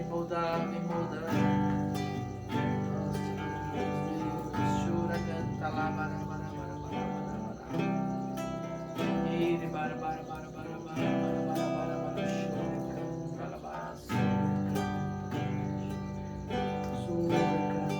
moldar, vem moldar. Nós te adoramos, Deus. Chora, canta lá, bara, bara, bara, bara, bara, bara. Ele, bara, bara, bara, bara, bara, bara, bara, bara, bara, chora, canta, bara, bara, chora, canta.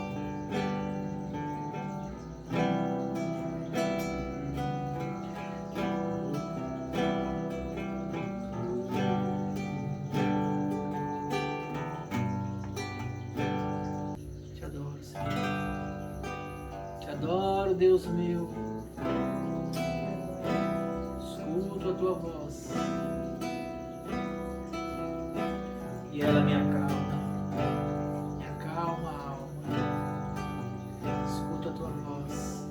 Te adoro, Senhor. Te adoro, Deus meu. Escuto a tua voz e ela me acalma a alma. Escuto a tua voz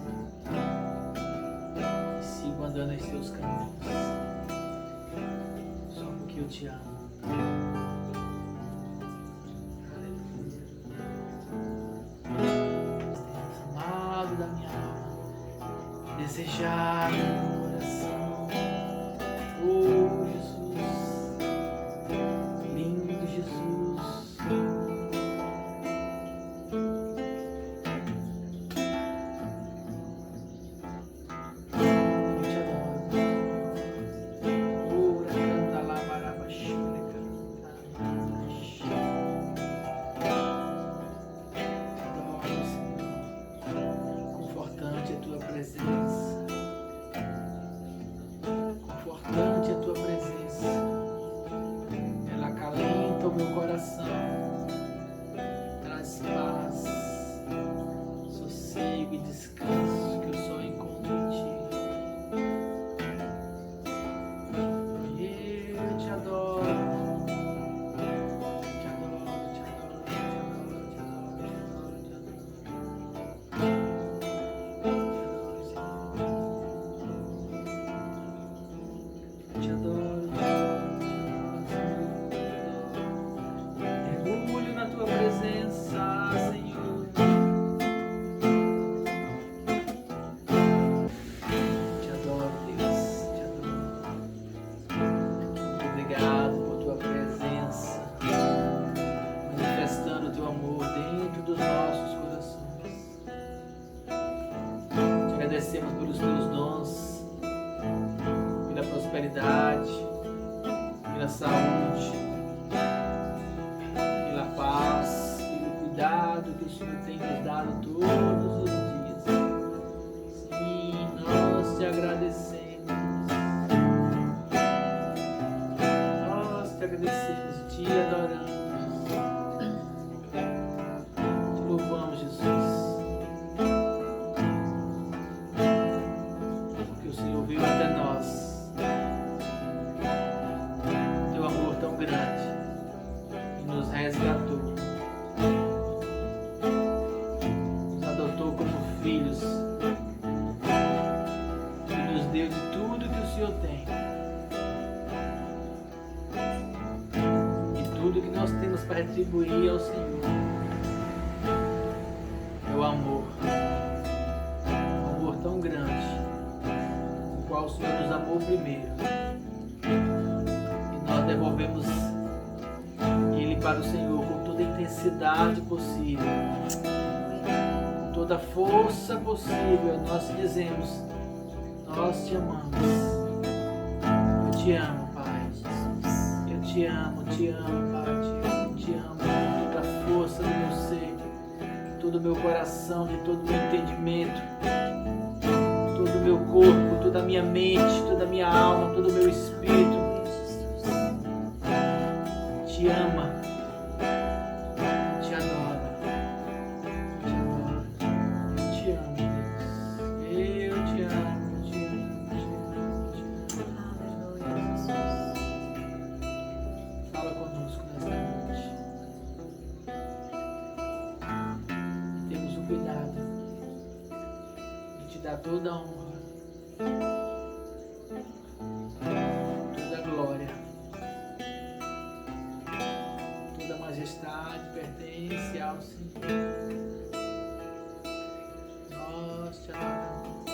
e sigo andando em teus caminhos, só porque eu te amo. Aleluia. Amado da minha alma, desejado do meu coração. Oh, Jesus, lindo Jesus. Eu te adoro. Ora, canta lá, barabachura, canta. Te adoro, Senhor. Confortante a tua presença. Confortante a tua presença. Ela acalenta o meu coração. Traz paz, sossego e descanso que eu só encontro em ti. Eu te adoro. Te adoro, te adoro, te adoro, te adoro, te adoro, te adoro. Te adoro, mergulho na tua presença, Senhor. Te adoro, Deus, te adoro. Muito obrigado por tua presença, manifestando o teu amor dentro dos nossos corações. Te agradecemos pelos teus dons, pela prosperidade, pela saúde, pela paz, pelo cuidado que o Senhor tem nos dado todos os dias. Sim, nós te agradecemos. Nós te agradecemos e te adoramos. Te louvamos, Jesus. Porque o Senhor veio até nós. Teu amor tão grande e nos resgatou, nos adotou como filhos e nos deu de tudo que o Senhor tem e tudo que nós temos para retribuir ao Senhor. Teu amor, um amor tão grande, o qual o Senhor nos amou primeiro. Nós devolvemos Ele para o Senhor com toda a intensidade possível, com toda a força possível. Nós te dizemos, nós te amamos. Eu te amo, Pai. Eu te amo, Pai. Te amo com toda a força do meu ser, de todo o meu coração, de todo o meu entendimento, todo o meu corpo, toda a minha mente, toda a minha alma, todo o meu espírito. Te ama, te adora, eu te amo, Deus, eu te amo, te amo. Fala conosco nesta noite. E temos o cuidado de te dar toda a honra, toda a glória. Toda a majestade pertence ao Senhor. Nós te adoramos.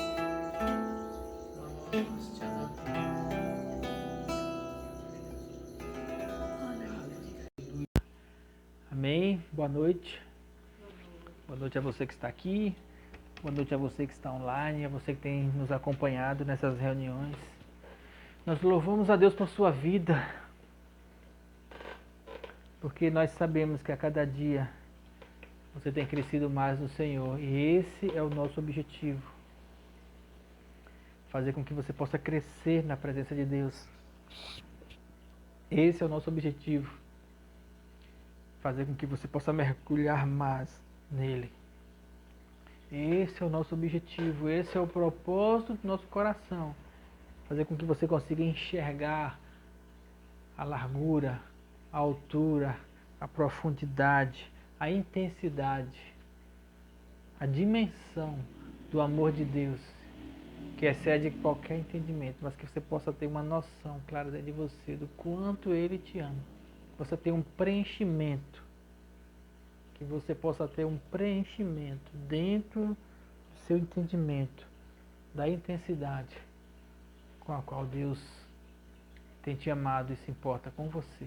Nós te adoramos. Aleluia. Amém? Boa noite. Boa noite a você que está aqui. Boa noite a você que está online, a você que tem nos acompanhado nessas reuniões. Nós louvamos a Deus por sua vida, porque nós sabemos que a cada dia você tem crescido mais no Senhor. E esse é o nosso objetivo. Fazer com que você possa crescer na presença de Deus. Esse é o nosso objetivo. Fazer com que você possa mergulhar mais nele. Esse é o nosso objetivo, esse é o propósito do nosso coração. Fazer com que você consiga enxergar a largura, a altura, a profundidade, a intensidade, a dimensão do amor de Deus, que excede qualquer entendimento, mas que você possa ter uma noção clara de você, do quanto Ele te ama. Você ter um preenchimento, que você possa ter um preenchimento dentro do seu entendimento, da intensidade com a qual Deus tem te amado e se importa com você.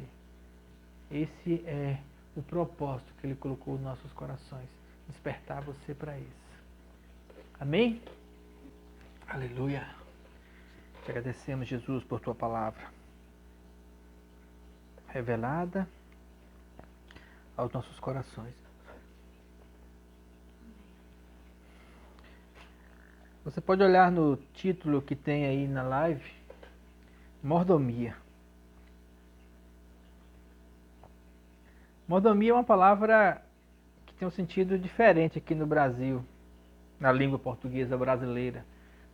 Esse é o propósito que Ele colocou nos nossos corações, despertar você para isso. Amém? Aleluia! Te agradecemos, Jesus, por Tua palavra revelada aos nossos corações. Você pode olhar no título que tem aí na live, mordomia. Mordomia é uma palavra que tem um sentido diferente aqui no Brasil, na língua portuguesa brasileira.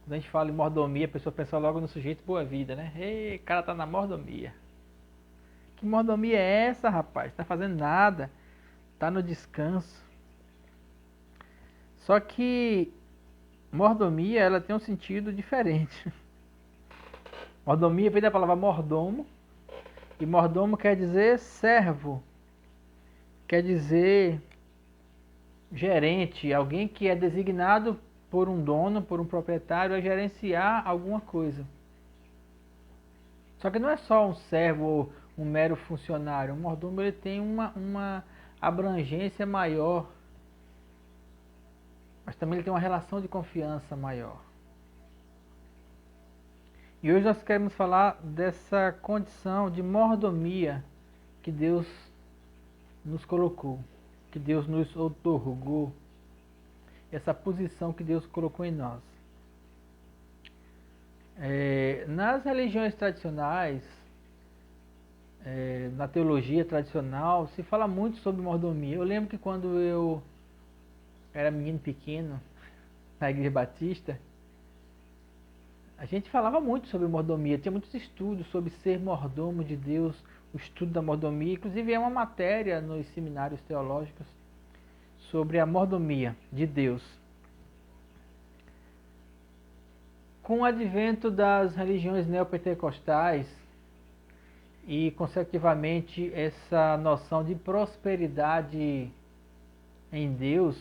Quando a gente fala em mordomia, a pessoa pensa logo no sujeito boa vida, né? Ei, o cara tá na mordomia. Que mordomia é essa, rapaz? Não tá fazendo nada. Tá no descanso. Só que mordomia, ela tem um sentido diferente. Mordomia vem da palavra mordomo. E mordomo quer dizer servo. Quer dizer gerente. Alguém que é designado por um dono, por um proprietário, a gerenciar alguma coisa. Só que não é só um servo ou um mero funcionário. O mordomo ele tem uma abrangência maior, mas também ele tem uma relação de confiança maior. E hoje nós queremos falar dessa condição de mordomia que Deus nos colocou, que Deus nos outorgou, essa posição que Deus colocou em nós. Nas religiões tradicionais, na teologia tradicional, se fala muito sobre mordomia. Eu lembro que quando eu era menino pequeno, na Igreja Batista, a gente falava muito sobre mordomia. Tinha muitos estudos sobre ser mordomo de Deus, o estudo da mordomia. Inclusive é uma matéria nos seminários teológicos sobre a mordomia de Deus. Com o advento das religiões neopentecostais e, consecutivamente, essa noção de prosperidade em Deus,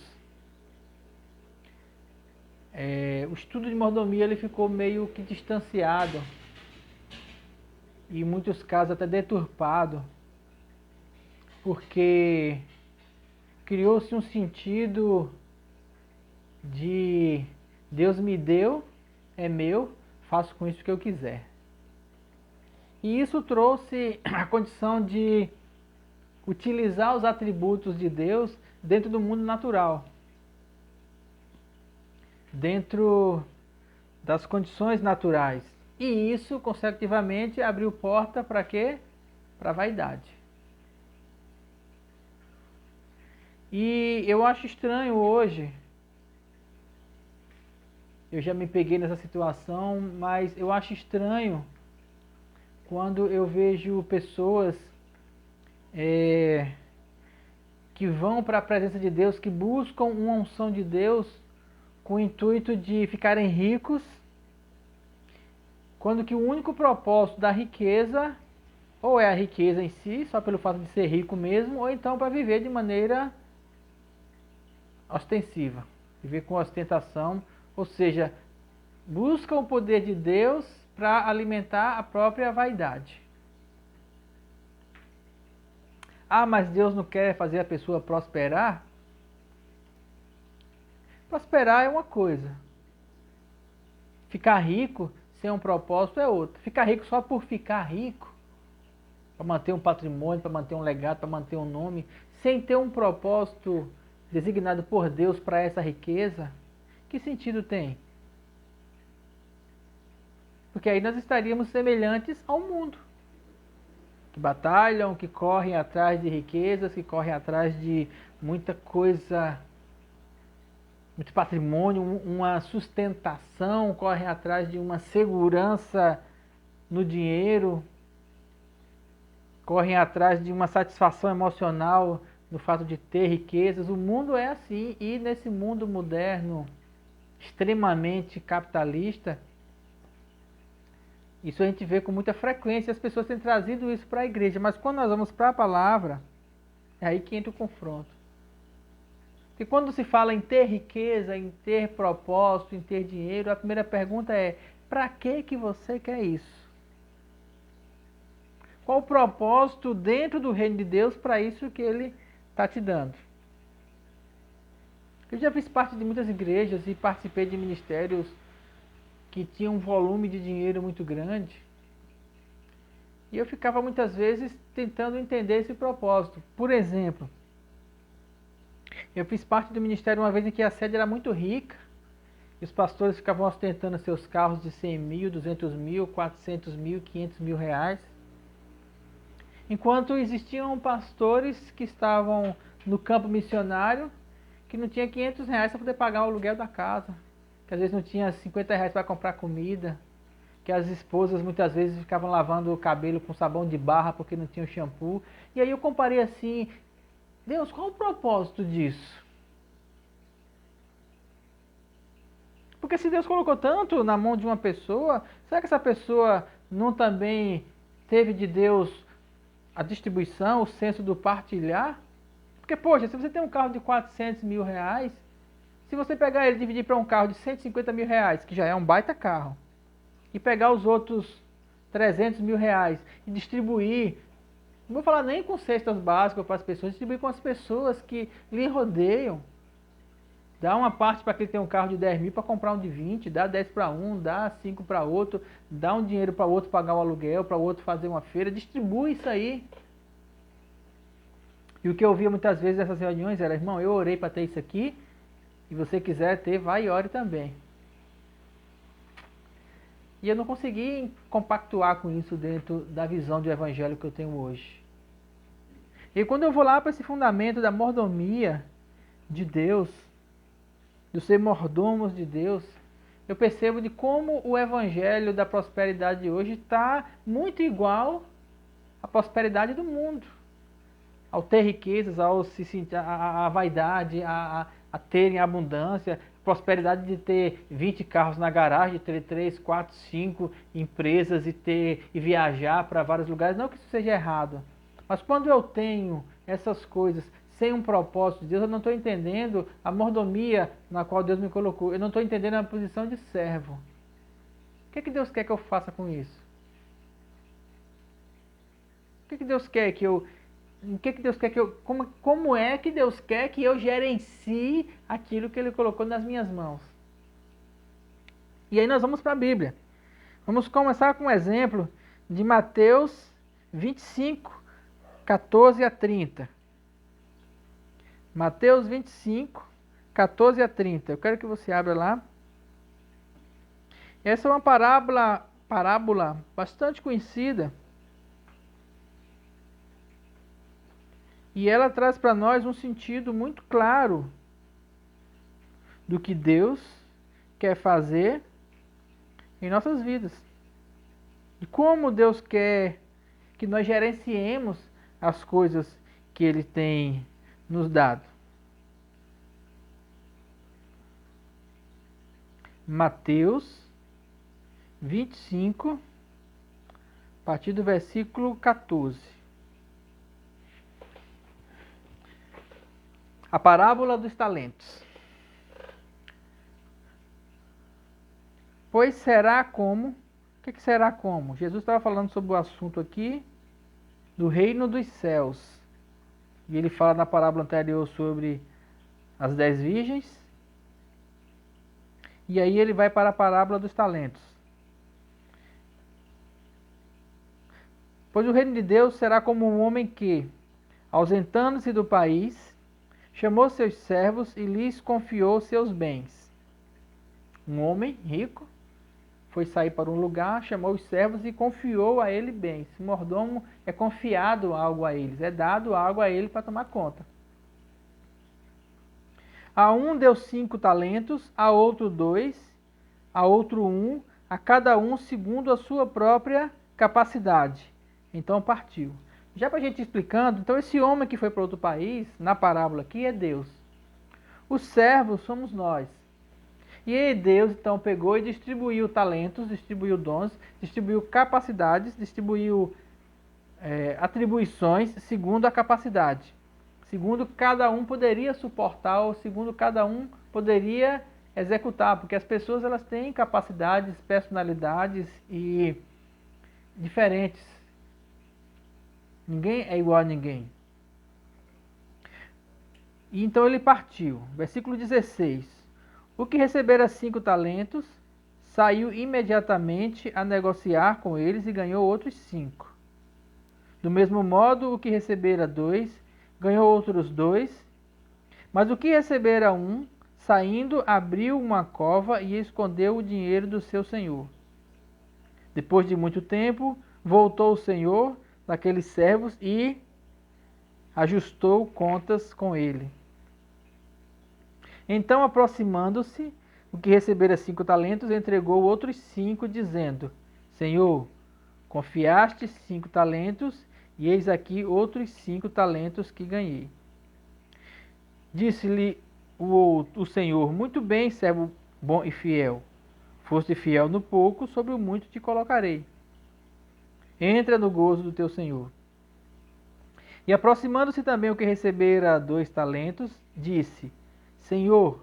o estudo de mordomia ele ficou meio que distanciado e, em muitos casos, até deturpado, porque criou-se um sentido de Deus me deu, é meu, faço com isso o que eu quiser. E isso trouxe a condição de utilizar os atributos de Deus dentro do mundo natural. Dentro das condições naturais. E isso, consecutivamente, abriu porta para quê? Para a vaidade. E eu acho estranho hoje, eu já me peguei nessa situação, mas eu acho estranho quando eu vejo pessoas que vão para a presença de Deus, que buscam uma unção de Deus com o intuito de ficarem ricos, quando que o único propósito da riqueza ou é a riqueza em si, só pelo fato de ser rico mesmo, ou então para viver de maneira ostensiva, viver com ostentação, ou seja, busca o poder de Deus para alimentar a própria vaidade. Ah, mas Deus não quer fazer a pessoa prosperar? Prosperar é uma coisa. Ficar rico sem um propósito é outra. Ficar rico só por ficar rico, para manter um patrimônio, para manter um legado, para manter um nome, sem ter um propósito designado por Deus para essa riqueza, que sentido tem? Porque aí nós estaríamos semelhantes ao mundo, que batalham, que correm atrás de riquezas, que correm atrás de muita coisa, muito patrimônio, uma sustentação, correm atrás de uma segurança no dinheiro, correm atrás de uma satisfação emocional no fato de ter riquezas. O mundo é assim, e nesse mundo moderno, extremamente capitalista, isso a gente vê com muita frequência, as pessoas têm trazido isso para a igreja, mas quando nós vamos para a palavra, é aí que entra o confronto. Porque quando se fala em ter riqueza, em ter propósito, em ter dinheiro, a primeira pergunta é: para que você quer isso? Qual o propósito dentro do reino de Deus para isso que Ele está te dando? Eu já fiz parte de muitas igrejas e participei de ministérios que tinham um volume de dinheiro muito grande. E eu ficava muitas vezes tentando entender esse propósito. Por exemplo, eu fiz parte do ministério uma vez em que a sede era muito rica. E os pastores ficavam ostentando seus carros de 100 mil, 200 mil, 400 mil, 500 mil reais. Enquanto existiam pastores que estavam no campo missionário, que não tinha 500 reais para poder pagar o aluguel da casa, que às vezes não tinha 50 reais para comprar comida, que as esposas muitas vezes ficavam lavando o cabelo com sabão de barra porque não tinham shampoo. E aí eu comparei assim: Deus, qual o propósito disso? Porque se Deus colocou tanto na mão de uma pessoa, será que essa pessoa não também teve de Deus a distribuição, o senso do partilhar? Porque, poxa, se você tem um carro de 400 mil reais, se você pegar ele e dividir para um carro de 150 mil reais, que já é um baita carro, e pegar os outros 300 mil reais e distribuir, não vou falar nem com cestas básicas para as pessoas, distribuir com as pessoas que lhe rodeiam. Dá uma parte para quem tem um carro de 10 mil para comprar um de 20, dá 10 para um, dá 5 para outro, dá um dinheiro para outro pagar o aluguel, para outro fazer uma feira, distribui isso aí. E o que eu ouvia muitas vezes nessas reuniões era: irmão, eu orei para ter isso aqui, e você quiser ter, vai e ore também. E eu não consegui compactuar com isso dentro da visão do evangelho que eu tenho hoje. E quando eu vou lá para esse fundamento da mordomia de Deus, do ser mordomos de Deus, eu percebo de como o evangelho da prosperidade de hoje está muito igual à prosperidade do mundo. Ao ter riquezas, ao se sentir, a vaidade, a terem abundância, prosperidade de ter 20 carros na garagem, de ter 3, 4, 5 empresas e viajar para vários lugares. Não que isso seja errado, mas quando eu tenho essas coisas sem um propósito de Deus, eu não estou entendendo a mordomia na qual Deus me colocou. Eu não estou entendendo a posição de servo. O que é que Deus quer que eu faça com isso? O que é que Deus quer que eu... O que é que Deus quer que eu... Como é que Deus quer que eu gerencie aquilo que Ele colocou nas minhas mãos? E aí nós vamos para a Bíblia. Vamos começar com um exemplo de Mateus 25, 14 a 30. Mateus 25, 14 a 30. Eu quero que você abra lá. Essa é uma parábola bastante conhecida. E ela traz para nós um sentido muito claro do que Deus quer fazer em nossas vidas. E como Deus quer que nós gerenciemos as coisas que Ele tem nos dado. Mateus 25, a partir do versículo 14. A parábola dos talentos. Pois será como... O que será como? Jesus estava falando sobre o assunto aqui do reino dos céus. E ele fala na parábola anterior sobre as 10 virgens. E aí ele vai para a parábola dos talentos. Pois o reino de Deus será como um homem que, ausentando-se do país, chamou seus servos e lhes confiou seus bens. Um homem rico foi sair para um lugar, chamou os servos e confiou a ele bens. O mordomo é confiado algo a eles, é dado algo a ele para tomar conta. A um deu 5 talentos, a outro 2, a outro 1, a cada um segundo a sua própria capacidade. Então partiu. Já para a gente explicando, então esse homem que foi para outro país, na parábola aqui, é Deus. Os servos somos nós. E aí Deus então pegou e distribuiu talentos, distribuiu dons, distribuiu capacidades, distribuiu atribuições segundo a capacidade. Segundo cada um poderia suportar, ou segundo cada um poderia executar, porque as pessoas elas têm capacidades, personalidades e diferentes. Ninguém é igual a ninguém. E então ele partiu. Versículo 16. O que recebera 5 talentos, saiu imediatamente a negociar com eles e ganhou outros 5. Do mesmo modo, o que recebera 2, ganhou outros 2. Mas o que recebera 1, saindo, abriu uma cova e escondeu o dinheiro do seu senhor. Depois de muito tempo, voltou o senhor daqueles servos e ajustou contas com ele. Então, aproximando-se, o que recebera 5 talentos, entregou outros 5, dizendo: Senhor, confiaste 5 talentos, e eis aqui outros 5 talentos que ganhei. Disse-lhe o Senhor: Muito bem, servo bom e fiel. Foste fiel no pouco, sobre o muito te colocarei. Entra no gozo do teu Senhor. E aproximando-se também o que recebera 2 talentos, disse: Senhor,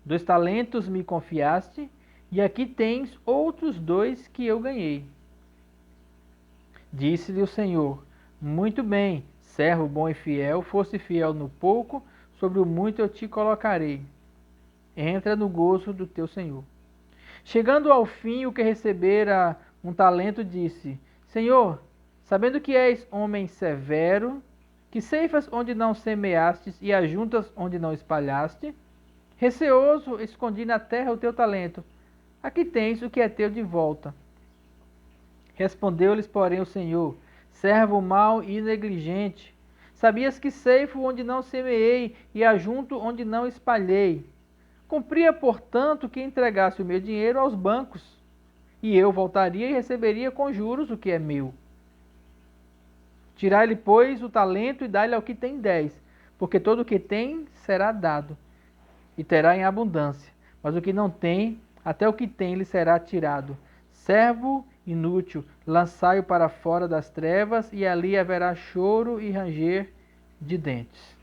2 talentos me confiaste, e aqui tens outros 2 que eu ganhei. Disse-lhe o Senhor: Muito bem, servo bom e fiel, foste fiel no pouco, sobre o muito eu te colocarei. Entra no gozo do teu Senhor. Chegando ao fim, o que recebera 1 talento disse: Senhor, sabendo que és homem severo, que ceifas onde não semeastes e ajuntas onde não espalhaste, receoso escondi na terra o teu talento. Aqui tens o que é teu de volta. Respondeu-lhes, porém, o Senhor: Servo mau e negligente, sabias que ceifo onde não semeei e ajunto onde não espalhei. Cumpria, portanto, que entregasse o meu dinheiro aos bancos, e eu voltaria e receberia com juros o que é meu. Tirai-lhe, pois, o talento e dai-lhe ao que tem 10, porque todo o que tem será dado, e terá em abundância. Mas o que não tem, até o que tem lhe será tirado. Servo inútil, lançai-o para fora das trevas, e ali haverá choro e ranger de dentes.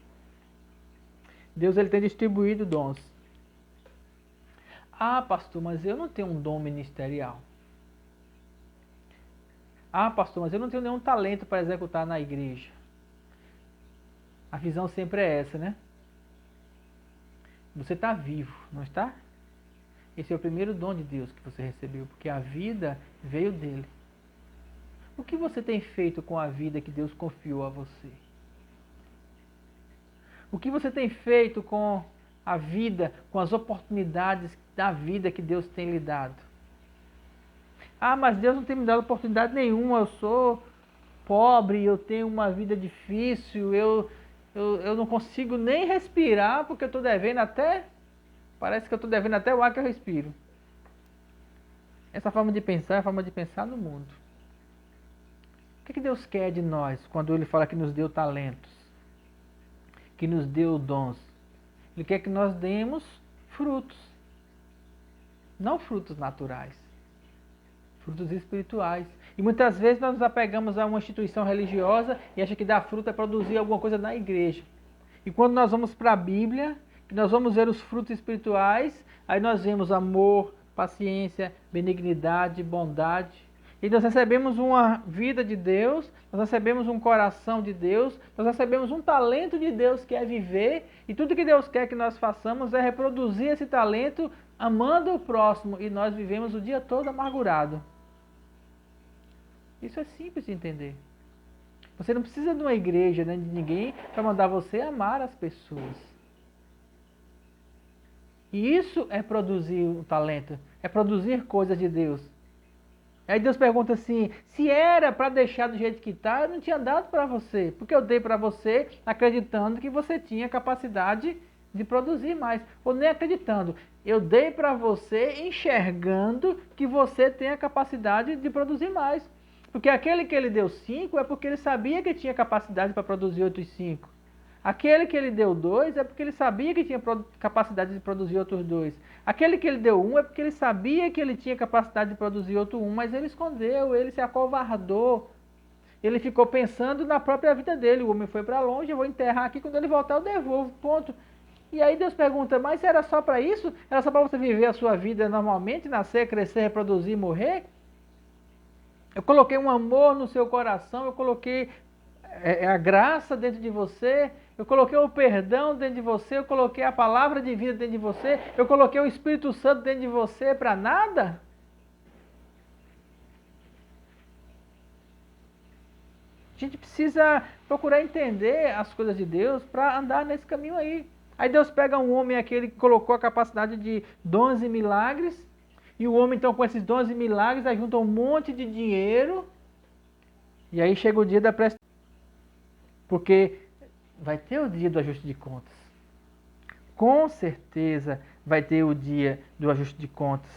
Deus ele tem distribuído dons. Ah, pastor, mas eu não tenho um dom ministerial. Ah, pastor, mas eu não tenho nenhum talento para executar na igreja. A visão sempre é essa, né? Você está vivo, não está? Esse é o primeiro dom de Deus que você recebeu, porque a vida veio dele. O que você tem feito com a vida que Deus confiou a você? O que você tem feito com a vida, com as oportunidades da vida que Deus tem lhe dado? Ah, mas Deus não tem me dado oportunidade nenhuma, eu sou pobre, eu tenho uma vida difícil, eu não consigo nem respirar porque eu estou devendo até... Parece que eu estou devendo até o ar que eu respiro. Essa forma de pensar é a forma de pensar no mundo. O que Deus quer de nós quando Ele fala que nos deu talentos? Que nos deu dons? Ele quer que nós demos frutos. Não frutos naturais. Frutos espirituais. E muitas vezes nós nos apegamos a uma instituição religiosa e achamos que dar fruto é produzir alguma coisa na igreja. E quando nós vamos para a Bíblia, que nós vamos ver os frutos espirituais, aí nós vemos amor, paciência, benignidade, bondade. E nós recebemos uma vida de Deus, nós recebemos um coração de Deus, nós recebemos um talento de Deus que é viver, e tudo que Deus quer que nós façamos é reproduzir esse talento amando o próximo, e nós vivemos o dia todo amargurado. Isso é simples de entender. Você não precisa de uma igreja, nem de ninguém, para mandar você amar as pessoas. E isso é produzir um talento, é produzir coisas de Deus. Aí Deus pergunta assim, se era para deixar do jeito que está, eu não tinha dado para você, porque eu dei para você acreditando que você tinha capacidade de produzir mais, ou nem acreditando, eu dei para você enxergando que você tem a capacidade de produzir mais. Porque aquele que ele deu 5 é porque ele sabia que tinha capacidade para produzir outros 5. Aquele que ele deu 2 é porque ele sabia que tinha capacidade de produzir outros 2. Aquele que ele deu 1 é porque ele sabia que ele tinha capacidade de produzir outro 1, mas ele escondeu, ele se acovardou. Ele ficou pensando na própria vida dele. O homem foi para longe, eu vou enterrar aqui, quando ele voltar eu devolvo, ponto. E aí Deus pergunta, mas era só para isso? Era só para você viver a sua vida normalmente, nascer, crescer, reproduzir e morrer? Eu coloquei um amor no seu coração, eu coloquei a graça dentro de você, eu coloquei o perdão dentro de você, eu coloquei a palavra de vida dentro de você, eu coloquei o Espírito Santo dentro de você para nada? A gente precisa procurar entender as coisas de Deus para andar nesse caminho aí. Aí Deus pega um homem aquele que colocou a capacidade de 12 milagres, e o homem então com esses 12 milagres ajunta um monte de dinheiro, e aí chega o dia da prestação. Porque vai ter o dia do ajuste de contas. Com certeza vai ter o dia do ajuste de contas.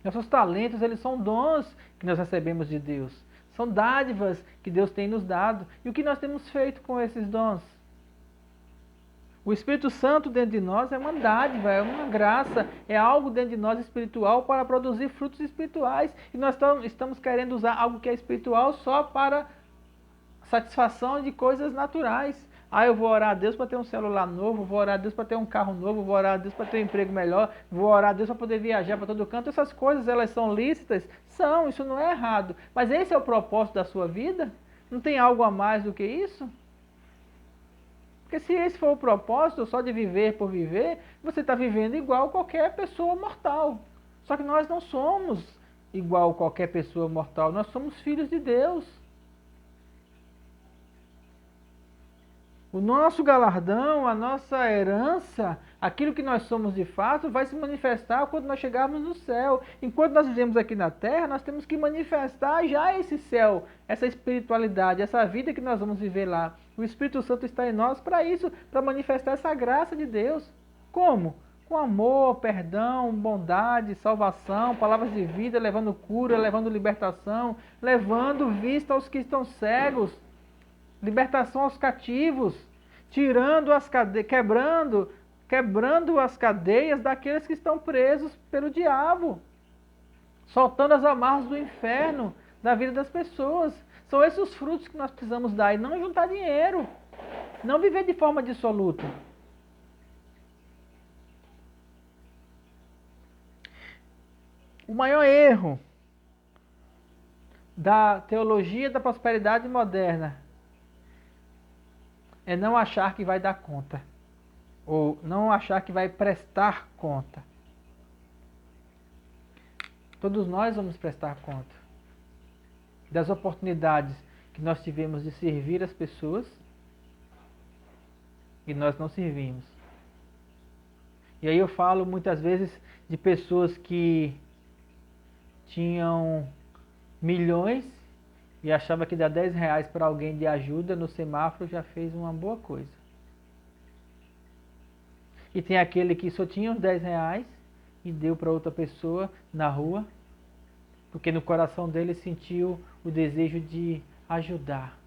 Nossos talentos, eles são dons que nós recebemos de Deus. São dádivas que Deus tem nos dado. E o que nós temos feito com esses dons? O Espírito Santo dentro de nós é uma dádiva, é uma graça, é algo dentro de nós espiritual para produzir frutos espirituais. E nós estamos querendo usar algo que é espiritual só para satisfação de coisas naturais. Eu vou orar a Deus para ter um celular novo, vou orar a Deus para ter um carro novo, vou orar a Deus para ter um emprego melhor, vou orar a Deus para poder viajar para todo canto. Essas coisas, elas são lícitas? São, isso não é errado. Mas esse é o propósito da sua vida? Não tem algo a mais do que isso? Porque se esse for o propósito, só de viver por viver, você está vivendo igual qualquer pessoa mortal. Só que nós não somos igual qualquer pessoa mortal, nós somos filhos de Deus. O nosso galardão, a nossa herança, aquilo que nós somos de fato, vai se manifestar quando nós chegarmos no céu. Enquanto nós vivemos aqui na terra, nós temos que manifestar já esse céu, essa espiritualidade, essa vida que nós vamos viver lá. O Espírito Santo está em nós para isso, para manifestar essa graça de Deus. Como? Com amor, perdão, bondade, salvação, palavras de vida, levando cura, levando libertação, levando vista aos que estão cegos, libertação aos cativos, tirando as cadeias, quebrando as cadeias daqueles que estão presos pelo diabo, soltando as amarras do inferno da vida das pessoas. São esses os frutos que nós precisamos dar, e não juntar dinheiro, não viver de forma dissoluta. O maior erro da teologia da prosperidade moderna é não achar que vai dar conta, ou não achar que vai prestar conta. Todos nós vamos prestar conta das oportunidades que nós tivemos de servir as pessoas e nós não servimos. E aí eu falo muitas vezes de pessoas que tinham milhões e achava que dar 10 reais para alguém de ajuda no semáforo já fez uma boa coisa. E tem aquele que só tinha os 10 reais e deu para outra pessoa na rua, porque no coração dele sentiu o desejo de ajudar,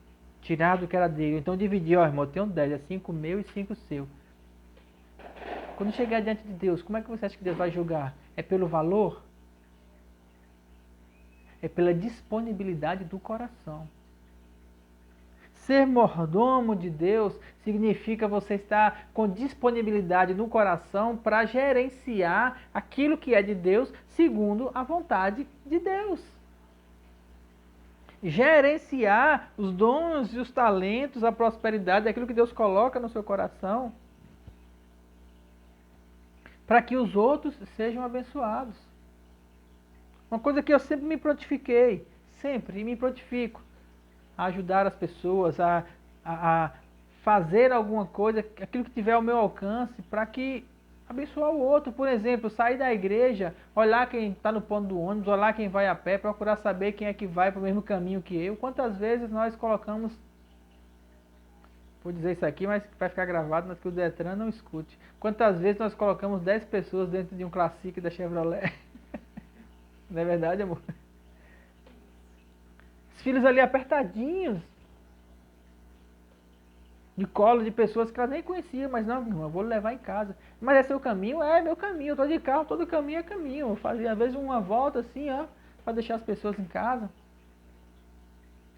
tirar do que era dele. Então dividiu, irmão, eu tenho 10, é 5 meu e 5 seu. Quando chegar diante de Deus, como é que você acha que Deus vai julgar? É pelo valor? É pela disponibilidade do coração. Ser mordomo de Deus significa você estar com disponibilidade no coração para gerenciar aquilo que é de Deus segundo a vontade de Deus. Gerenciar os dons e os talentos, a prosperidade, aquilo que Deus coloca no seu coração, para que os outros sejam abençoados. Uma coisa que eu sempre me prontifiquei, sempre me prontifico, a ajudar as pessoas, a fazer alguma coisa, aquilo que tiver ao meu alcance, para que abençoar o outro. Por exemplo, sair da igreja, olhar quem está no ponto do ônibus, olhar quem vai a pé, procurar saber quem é que vai para o mesmo caminho que eu. Quantas vezes nós colocamos, vou dizer isso aqui, mas vai ficar gravado, mas que o Detran não escute. Quantas vezes nós colocamos 10 pessoas dentro de um Classic da Chevrolet? Não é verdade, amor? Os filhos ali apertadinhos, de colo de pessoas que elas nem conheciam, mas não, eu vou levar em casa. Mas é seu caminho? É meu caminho, eu estou de carro, todo caminho é caminho. Eu fazia às vezes uma volta assim, ó, para deixar as pessoas em casa.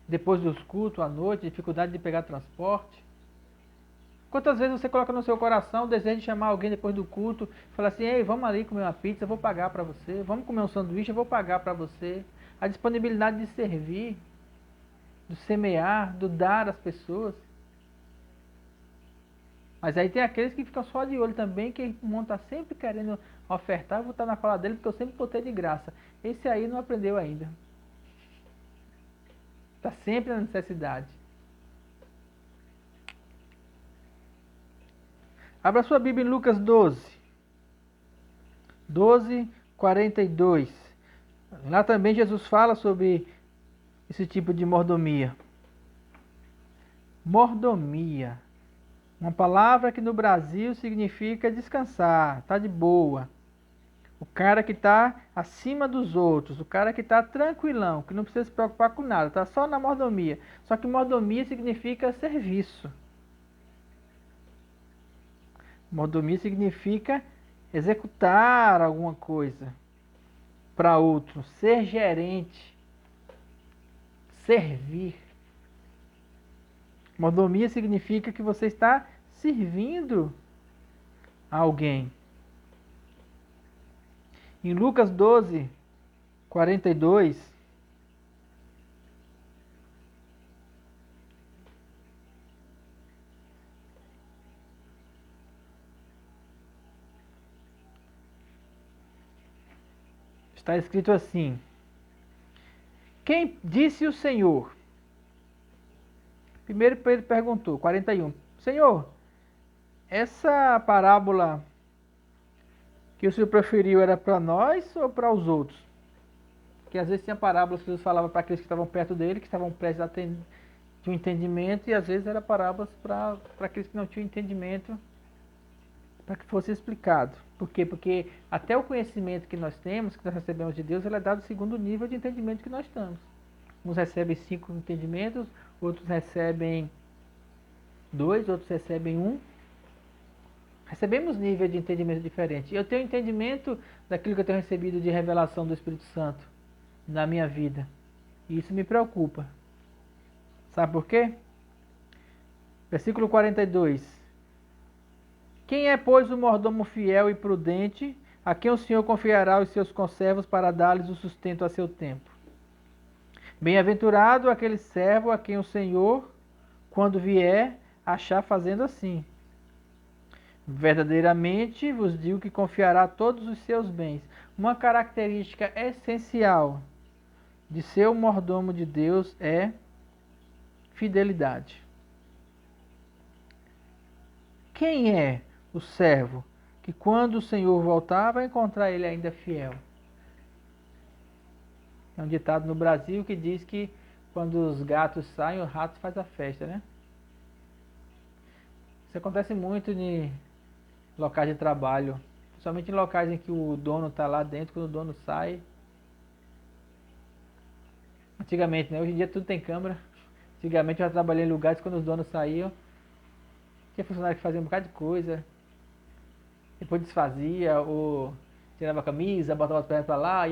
Depois dos cultos, à noite, dificuldade de pegar transporte. Quantas vezes você coloca no seu coração o desejo de chamar alguém depois do culto, falar assim, ei, vamos ali comer uma pizza, eu vou pagar para você. Vamos comer um sanduíche, eu vou pagar para você. A disponibilidade de servir, do semear, do dar às pessoas. Mas aí tem aqueles que ficam só de olho também, que vão estar sempre querendo ofertar, vou estar na fala dele porque eu sempre botei de graça. Esse aí não aprendeu ainda. Está sempre na necessidade. Abra sua Bíblia em Lucas 12. 12, 42. Lá também Jesus fala sobre esse tipo de mordomia. Mordomia. Uma palavra que no Brasil significa descansar, tá de boa. O cara que está acima dos outros, o cara que está tranquilão, que não precisa se preocupar com nada, tá só na mordomia. Só que mordomia significa serviço. Mordomia significa executar alguma coisa para outro, ser gerente, servir. Mordomia significa que você está servindo a alguém. Em Lucas 12, 42, está escrito assim: quem disse o Senhor? Primeiro Pedro perguntou, 41, Senhor, essa parábola que o Senhor preferiu era para nós ou para os outros? Porque às vezes tinha parábolas que Jesus falava para aqueles que estavam perto dele, que estavam prestes a ter um entendimento, e às vezes era parábolas para aqueles que não tinham entendimento, para que fosse explicado. Por quê? Porque até o conhecimento que nós temos, que nós recebemos de Deus, ele é dado segundo o nível de entendimento que nós estamos. Uns recebem 5 entendimentos, outros recebem 2, outros recebem 1. Recebemos níveis de entendimento diferentes. Eu tenho entendimento daquilo que eu tenho recebido de revelação do Espírito Santo na minha vida. E isso me preocupa. Sabe por quê? Versículo 42. Quem é, pois, o mordomo fiel e prudente, a quem o Senhor confiará os seus conservos para dar-lhes o sustento a seu tempo? Bem-aventurado aquele servo a quem o Senhor, quando vier, achar fazendo assim. Verdadeiramente vos digo que confiará todos os seus bens. Uma característica essencial de ser o mordomo de Deus é fidelidade. Quem é o servo que quando o Senhor voltar vai encontrar ele ainda fiel? É um ditado no Brasil que diz que quando os gatos saem, o rato faz a festa, né? Isso acontece muito em locais de trabalho, principalmente em locais em que o dono está lá dentro, quando o dono sai. Antigamente, né? Hoje em dia tudo tem câmera. Antigamente eu já trabalhei em lugares quando os donos saíam, tinha funcionário que fazia um bocado de coisa, depois desfazia, ou tirava a camisa, botava as pernas para lá,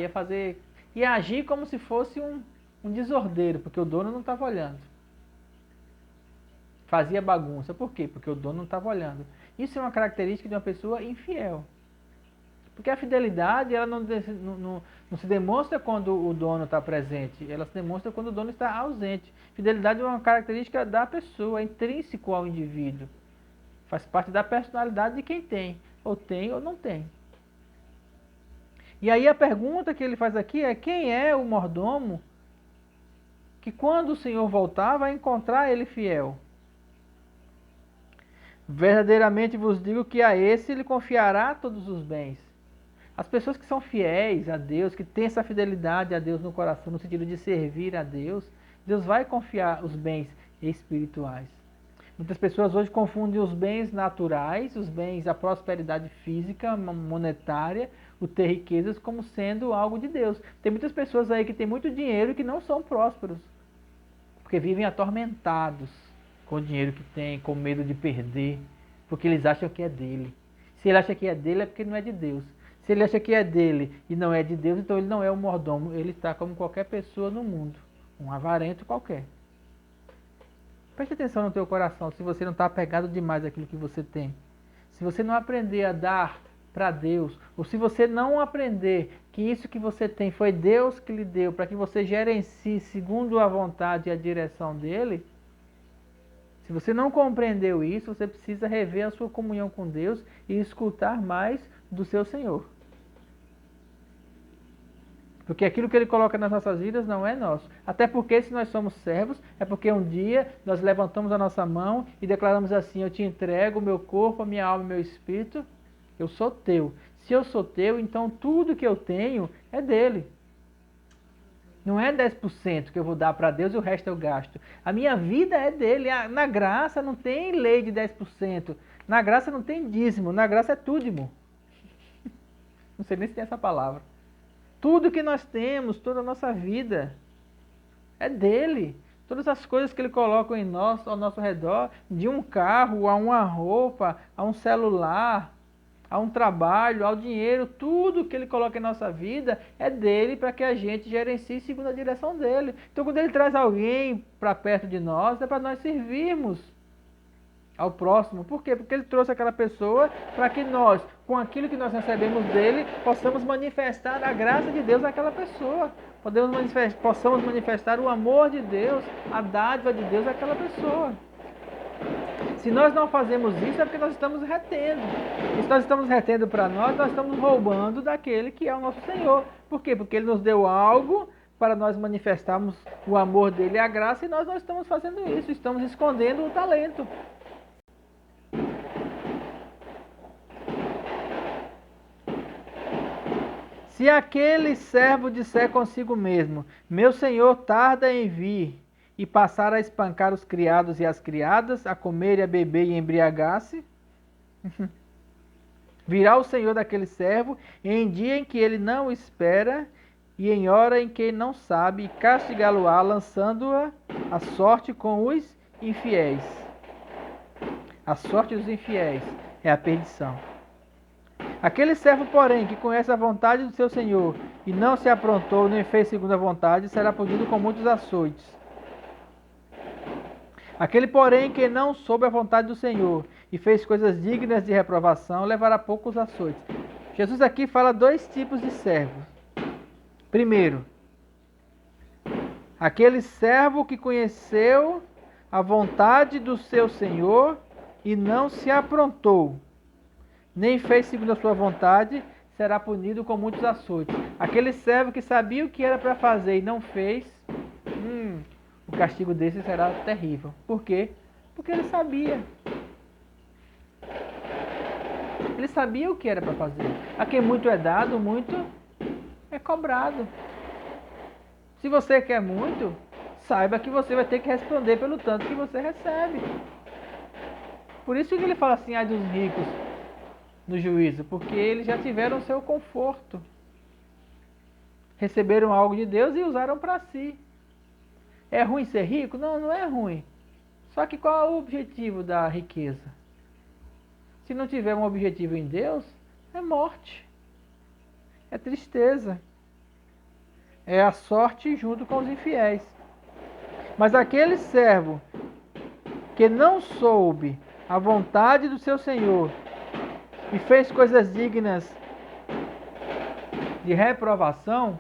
ia agir como se fosse um desordeiro, porque o dono não estava olhando. fazia bagunça. Por quê? Porque o dono não estava olhando. Isso é uma característica de uma pessoa infiel. Porque a fidelidade ela não se demonstra quando o dono está presente, ela se demonstra quando o dono está ausente. Fidelidade é uma característica da pessoa, é intrínseco ao indivíduo. Faz parte da personalidade de quem tem ou não tem. E aí a pergunta que ele faz aqui é: quem é o mordomo que quando o Senhor voltar vai encontrar ele fiel? Verdadeiramente vos digo que a esse ele confiará todos os bens. As pessoas que são fiéis a Deus, que têm essa fidelidade a Deus no coração, no sentido de servir a Deus, Deus vai confiar os bens espirituais. Muitas pessoas hoje confundem os bens naturais, os bens, a prosperidade física, monetária, o ter riquezas, como sendo algo de Deus. Tem muitas pessoas aí que têm muito dinheiro e que não são prósperos, porque vivem atormentados com o dinheiro que têm, com medo de perder, porque eles acham que é dele. Se ele acha que é dele, é porque não é de Deus. Se ele acha que é dele e não é de Deus, então ele não é um mordomo. Ele está como qualquer pessoa no mundo, um avarento qualquer. Preste atenção no teu coração, se você não está apegado demais àquilo que você tem. Se você não aprender a dar para Deus, ou se você não aprender que isso que você tem foi Deus que lhe deu, para que você gerencie segundo a vontade e a direção dele, se você não compreendeu isso, você precisa rever a sua comunhão com Deus e escutar mais do seu Senhor. Porque aquilo que Ele coloca nas nossas vidas não é nosso. Até porque se nós somos servos, é porque um dia nós levantamos a nossa mão e declaramos assim: eu te entrego o meu corpo, a minha alma e o meu espírito, eu sou teu. Se eu sou teu, então tudo que eu tenho é dele. Não é 10% que eu vou dar para Deus e o resto eu gasto. A minha vida é dele. Na graça não tem lei de 10%. Na graça não tem dízimo. Na graça é túdimo. Não sei nem se tem essa palavra. Tudo que nós temos, toda a nossa vida, é dele. Todas as coisas que ele coloca em nós, ao nosso redor, de um carro, a uma roupa, a um celular, a um trabalho, ao dinheiro, tudo que ele coloca em nossa vida é dele para que a gente gerencie segundo a direção dele. Então quando ele traz alguém para perto de nós, é para nós servirmos ao próximo. Por quê? Porque ele trouxe aquela pessoa para que nós, com aquilo que nós recebemos dele, possamos manifestar a graça de Deus àquela pessoa. Possamos manifestar o amor de Deus, a dádiva de Deus àquela pessoa. Se nós não fazemos isso, é porque nós estamos retendo. E se nós estamos retendo para nós estamos roubando daquele que é o nosso Senhor. Por quê? Porque Ele nos deu algo para nós manifestarmos o amor dele e a graça, e nós não estamos fazendo isso, estamos escondendo o talento. Se aquele servo disser consigo mesmo: meu senhor tarda em vir, e passar a espancar os criados e as criadas, a comer e a beber e embriagar-se, virá o senhor daquele servo em dia em que ele não espera e em hora em que não sabe, e castigá-lo-á, lançando-a a sorte com os infiéis. A sorte dos infiéis é a perdição. Aquele servo, porém, que conhece a vontade do seu senhor e não se aprontou nem fez segundo a vontade, será punido com muitos açoites. Aquele, porém, que não soube a vontade do Senhor e fez coisas dignas de reprovação, levará poucos açoites. Jesus aqui fala dois tipos de servos. Primeiro, aquele servo que conheceu a vontade do seu Senhor e não se aprontou, nem fez segundo a sua vontade, será punido com muitos açoites. Aquele servo que sabia o que era para fazer e não fez, o castigo desse será terrível. Por quê? Porque ele sabia. Ele sabia o que era para fazer. A quem muito é dado, muito é cobrado. Se você quer muito, saiba que você vai ter que responder pelo tanto que você recebe. Por isso que ele fala assim: ai dos ricos no juízo, porque eles já tiveram o seu conforto. Receberam algo de Deus e usaram para si. É ruim ser rico? Não, não é ruim. Só que qual é o objetivo da riqueza? Se não tiver um objetivo em Deus, é morte. É tristeza. É a sorte junto com os infiéis. Mas aquele servo que não soube a vontade do seu Senhor e fez coisas dignas de reprovação,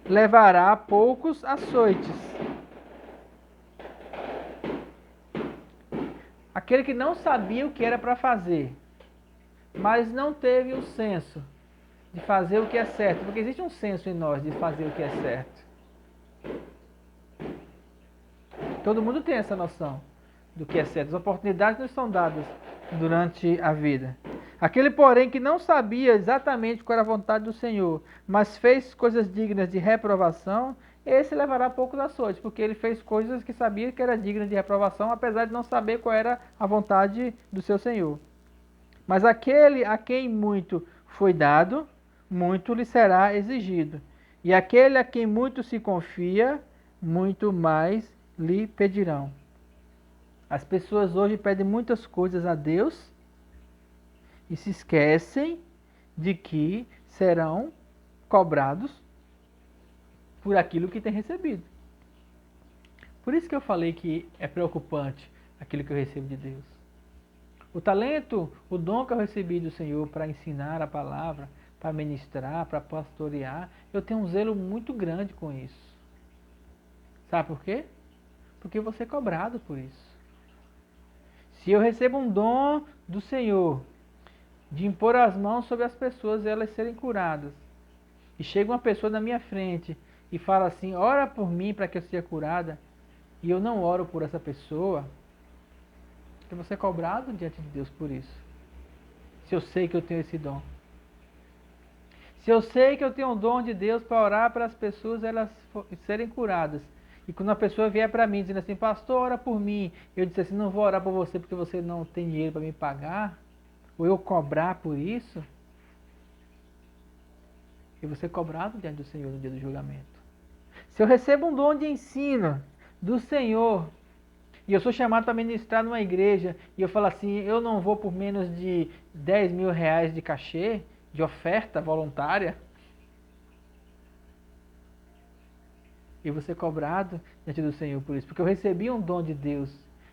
levará poucos açoites. Aquele que não sabia o que era para fazer, mas não teve o senso de fazer o que é certo, porque existe um senso em nós de fazer o que é certo. Todo mundo tem essa noção do que é certo. As oportunidades nos são dadas durante a vida. Aquele, porém, que não sabia exatamente qual era a vontade do Senhor, mas fez coisas dignas de reprovação, esse levará poucos açoites, porque ele fez coisas que sabia que era digna de reprovação, apesar de não saber qual era a vontade do seu Senhor. Mas aquele a quem muito foi dado, muito lhe será exigido. E aquele a quem muito se confia, muito mais lhe pedirão. As pessoas hoje pedem muitas coisas a Deus e se esquecem de que serão cobrados por aquilo que têm recebido. Por isso que eu falei que é preocupante aquilo que eu recebo de Deus. O talento, o dom que eu recebi do Senhor para ensinar a palavra, para ministrar, para pastorear, eu tenho um zelo muito grande com isso. Sabe por quê? Porque eu vou ser cobrado por isso. Se eu recebo um dom do Senhor de impor as mãos sobre as pessoas e elas serem curadas, e chega uma pessoa na minha frente e fala assim, ora por mim para que eu seja curada, e eu não oro por essa pessoa, eu vou ser cobrado diante de Deus por isso. Se eu sei que eu tenho esse dom. Se eu sei que eu tenho um dom de Deus para orar para as pessoas elas serem curadas, e quando a pessoa vier para mim dizendo assim, pastor, ora por mim, eu disse assim, não vou orar por você porque você não tem dinheiro para me pagar, ou eu cobrar por isso, eu vou ser cobrado diante do Senhor no dia do julgamento. Se eu recebo um dom de ensino do Senhor, e eu sou chamado para ministrar numa igreja, e eu falo assim, eu não vou por menos de 10 mil reais de cachê, de oferta voluntária, eu vou ser cobrado diante do Senhor por isso, porque eu recebi um dom de Deus,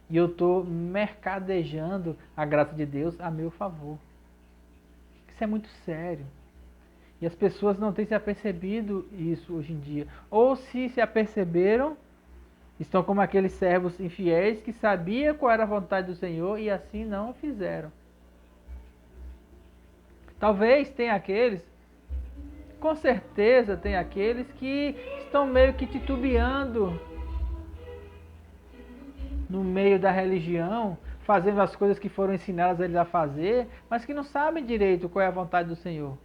e eu estou mercadejando a graça de Deus a meu favor. Isso é muito sério. E as pessoas não têm se apercebido isso hoje em dia. Ou se aperceberam, estão como aqueles servos infiéis que sabiam qual era a vontade do Senhor e assim não fizeram. Talvez tenha aqueles, com certeza tem aqueles que estão meio que titubeando no meio da religião, fazendo as coisas que foram ensinadas a eles a fazer, mas que não sabem direito qual é a vontade do Senhor.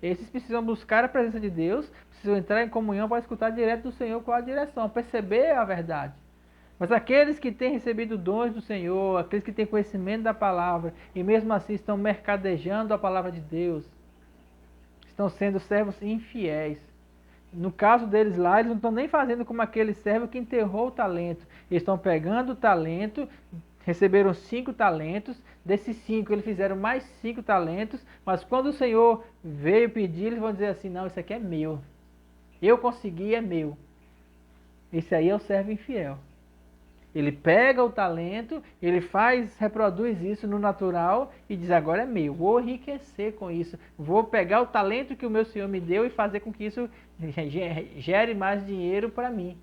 Esses precisam buscar a presença de Deus, precisam entrar em comunhão para escutar direto do Senhor qual a direção, perceber a verdade. Mas aqueles que têm recebido dons do Senhor, aqueles que têm conhecimento da palavra, e mesmo assim estão mercadejando a palavra de Deus, estão sendo servos infiéis. No caso deles lá, eles não estão nem fazendo como aquele servo que enterrou o talento. Eles estão pegando o talento, receberam 5 talentos, desses 5 eles fizeram mais 5 talentos, mas quando o Senhor veio pedir, eles vão dizer assim, não, isso aqui é meu. Eu consegui, é meu. Esse aí é o servo infiel. Ele pega o talento, ele reproduz isso no natural e diz, agora é meu, vou enriquecer com isso. Vou pegar o talento que o meu Senhor me deu e fazer com que isso gere mais dinheiro para mim.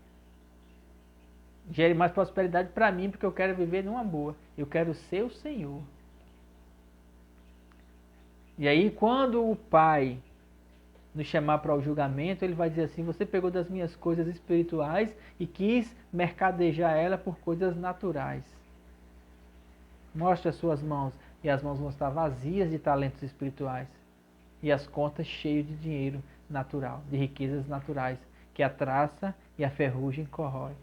Gere mais prosperidade para mim, porque eu quero viver numa boa. Eu quero ser o Senhor. E aí, quando o Pai nos chamar para o julgamento, ele vai dizer assim, você pegou das minhas coisas espirituais e quis mercadejar ela por coisas naturais. Mostre as suas mãos, e as mãos vão estar vazias de talentos espirituais. E as contas cheias de dinheiro natural, de riquezas naturais, que a traça e a ferrugem corrói.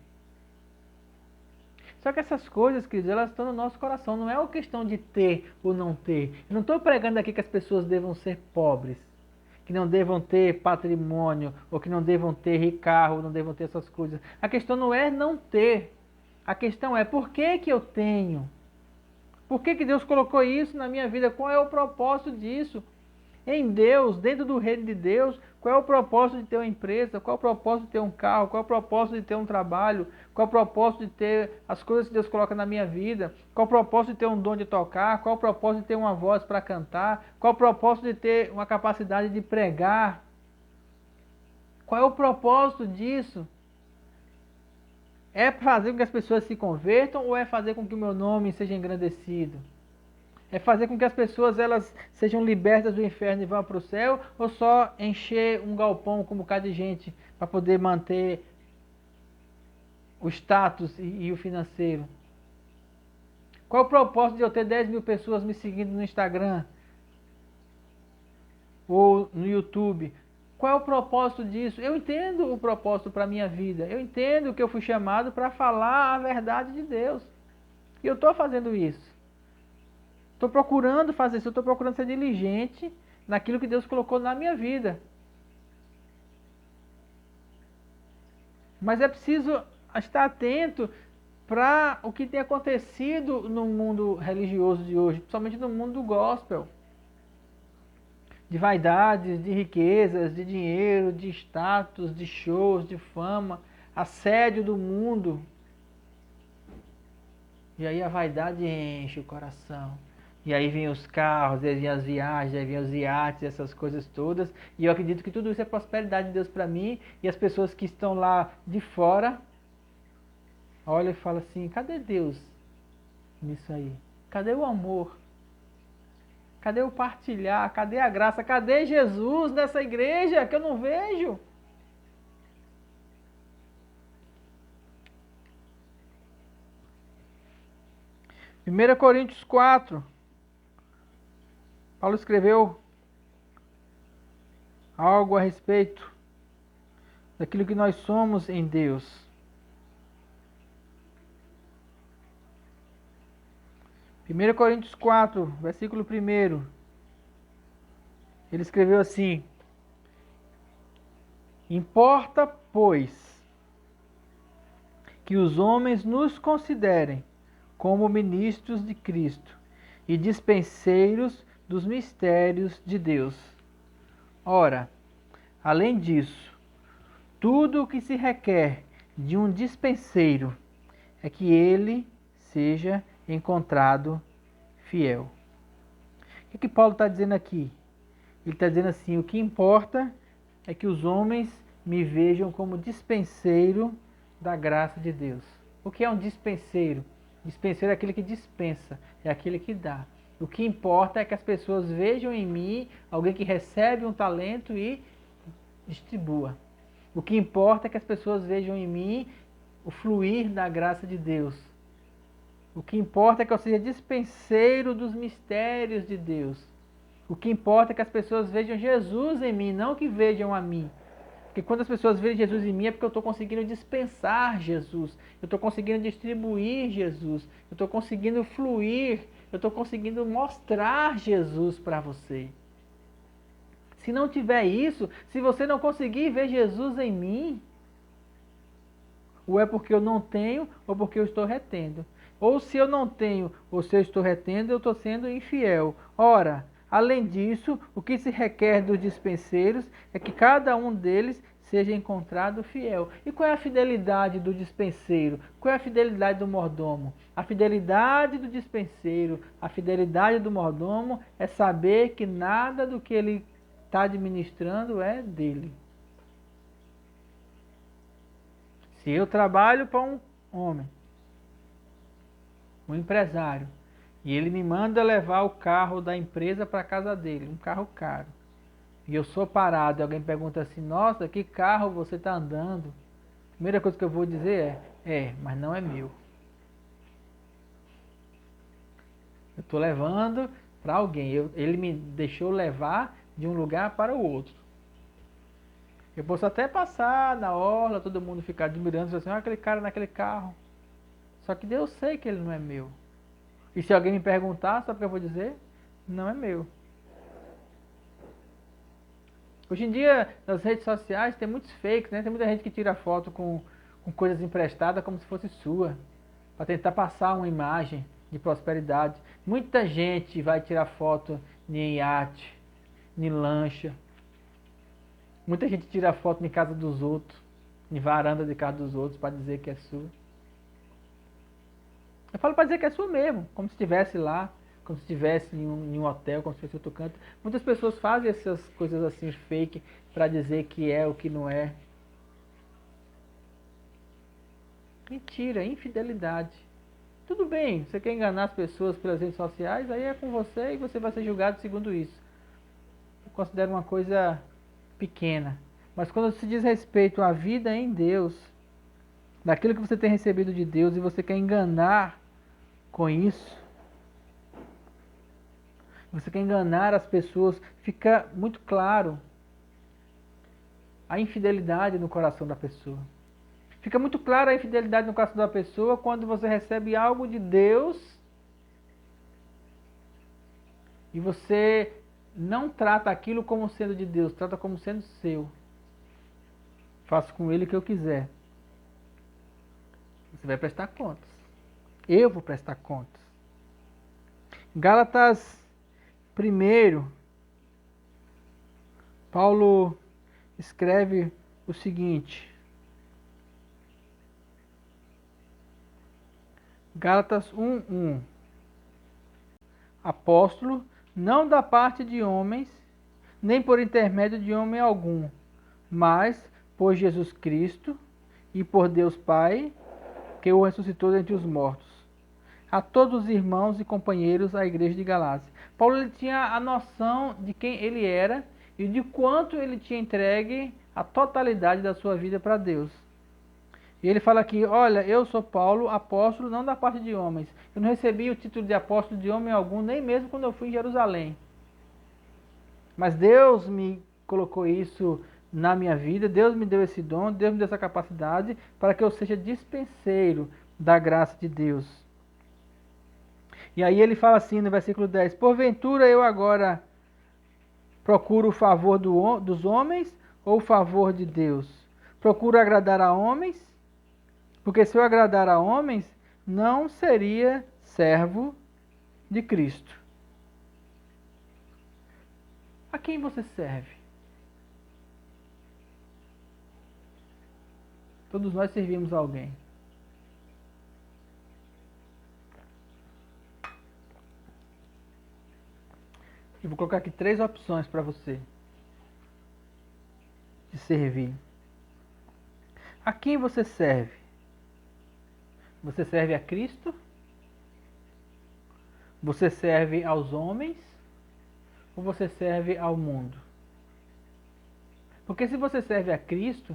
Só que essas coisas, queridos, elas estão no nosso coração. Não é uma questão de ter ou não ter. Eu não estou pregando aqui que as pessoas devam ser pobres, que não devam ter patrimônio, ou que não devam ter carro, ou não devam ter essas coisas. A questão não é não ter. A questão é por que eu tenho? Por que Deus colocou isso na minha vida? Qual é o propósito disso? Em Deus, dentro do reino de Deus, qual é o propósito de ter uma empresa? Qual é o propósito de ter um carro? Qual é o propósito de ter um trabalho? Qual é o propósito de ter as coisas que Deus coloca na minha vida? Qual é o propósito de ter um dom de tocar? Qual é o propósito de ter uma voz para cantar? Qual é o propósito de ter uma capacidade de pregar? Qual é o propósito disso? É fazer com que as pessoas se convertam ou é fazer com que o meu nome seja engrandecido? É fazer com que as pessoas elas sejam libertas do inferno e vão para o céu, ou só encher um galpão com um bocado de gente para poder manter o status e o financeiro? Qual é o propósito de eu ter 10 mil pessoas me seguindo no Instagram ou no YouTube? Qual é o propósito disso? Eu entendo o propósito para a minha vida. Eu entendo que eu fui chamado para falar a verdade de Deus. E eu estou fazendo isso. Estou procurando fazer isso, estou procurando ser diligente naquilo que Deus colocou na minha vida. Mas é preciso estar atento para o que tem acontecido no mundo religioso de hoje, principalmente no mundo do gospel. De vaidades, de riquezas, de dinheiro, de status, de shows, de fama, assédio do mundo. E aí a vaidade enche o coração. E aí vem os carros, aí vem as viagens, aí vem os iates, essas coisas todas. E eu acredito que tudo isso é prosperidade de Deus para mim. E as pessoas que estão lá de fora, olham e falam assim, cadê Deus nisso aí? Cadê o amor? Cadê o partilhar? Cadê a graça? Cadê Jesus nessa igreja que eu não vejo? Primeira Coríntios 4. Paulo escreveu algo a respeito daquilo que nós somos em Deus. 1 Coríntios 4, versículo 1. Ele escreveu assim: importa, pois, que os homens nos considerem como ministros de Cristo e dispenseiros dos mistérios de Deus. Ora, além disso, tudo o que se requer de um dispenseiro é que ele seja encontrado fiel. O que Paulo está dizendo aqui? Ele está dizendo assim, o que importa é que os homens me vejam como dispenseiro da graça de Deus. O que é um dispenseiro? Dispenseiro é aquele que dispensa, é aquele que dá. O que importa é que as pessoas vejam em mim alguém que recebe um talento e distribua. O que importa é que as pessoas vejam em mim o fluir da graça de Deus. O que importa é que eu seja dispenseiro dos mistérios de Deus. O que importa é que as pessoas vejam Jesus em mim, não que vejam a mim. Porque quando as pessoas veem Jesus em mim é porque eu estou conseguindo dispensar Jesus. Eu estou conseguindo distribuir Jesus. Eu estou conseguindo fluir. Eu estou conseguindo mostrar Jesus para você. Se não tiver isso, se você não conseguir ver Jesus em mim, ou é porque eu não tenho, ou porque eu estou retendo. Ou se eu não tenho, ou se eu estou retendo, eu estou sendo infiel. Ora, além disso, o que se requer dos dispenseiros é que cada um deles seja encontrado fiel. E qual é a fidelidade do dispenseiro? Qual é a fidelidade do mordomo? A fidelidade do dispenseiro, a fidelidade do mordomo é saber que nada do que ele está administrando é dele. Se eu trabalho para um homem, um empresário, e ele me manda levar o carro da empresa para a casa dele, um carro caro, e eu sou parado e alguém pergunta assim, nossa, que carro você está andando? A primeira coisa que eu vou dizer mas não é meu. Eu estou levando para alguém, ele me deixou levar de um lugar para o outro. Eu posso até passar na orla, todo mundo ficar admirando, assim, aquele cara naquele carro. Só que eu sei que ele não é meu. E se alguém me perguntar, sabe o que eu vou dizer? Não é meu. Hoje em dia, nas redes sociais, tem muitos fakes, né? Tem muita gente que tira foto com coisas emprestadas como se fosse sua, para tentar passar uma imagem de prosperidade. Muita gente vai tirar foto em iate, em lancha. Muita gente tira foto em casa dos outros, em varanda de casa dos outros, para dizer que é sua. Eu falo para dizer que é sua mesmo, como se estivesse lá, como se estivesse em um hotel, como se estivesse em outro canto. Muitas pessoas fazem essas coisas assim, fake, para dizer que é o que não é. Mentira, infidelidade. Tudo bem, você quer enganar as pessoas pelas redes sociais, aí é com você e você vai ser julgado segundo isso. Eu considero uma coisa pequena. Mas quando se diz respeito à vida em Deus, daquilo que você tem recebido de Deus e você quer enganar com isso, você quer enganar as pessoas, fica muito claro a infidelidade no coração da pessoa. Fica muito clara a infidelidade no coração da pessoa quando você recebe algo de Deus e você não trata aquilo como sendo de Deus, trata como sendo seu. Faço com ele o que eu quiser. Você vai prestar contas. Eu vou prestar contas. Gálatas 1, Paulo escreve o seguinte. Gálatas 1:1. Apóstolo, não da parte de homens, nem por intermédio de homem algum, mas por Jesus Cristo e por Deus Pai, que o ressuscitou dentre os mortos. A todos os irmãos e companheiros da igreja de Galácia. Paulo ele tinha a noção de quem ele era e de quanto ele tinha entregue a totalidade da sua vida para Deus. E ele fala aqui, olha, eu sou Paulo, apóstolo, não da parte de homens. Eu não recebi o título de apóstolo de homem algum, nem mesmo quando eu fui em Jerusalém. Mas Deus me colocou isso na minha vida, Deus me deu esse dom, Deus me deu essa capacidade para que eu seja dispenseiro da graça de Deus. E aí ele fala assim no versículo 10, porventura eu agora procuro o favor dos homens ou o favor de Deus? Procuro agradar a homens? Porque se eu agradar a homens, não seria servo de Cristo. A quem você serve? Todos nós servimos a alguém. Eu vou colocar aqui 3 opções para você de servir. A quem você serve? Você serve a Cristo? Você serve aos homens? Ou você serve ao mundo? Porque se você serve a Cristo,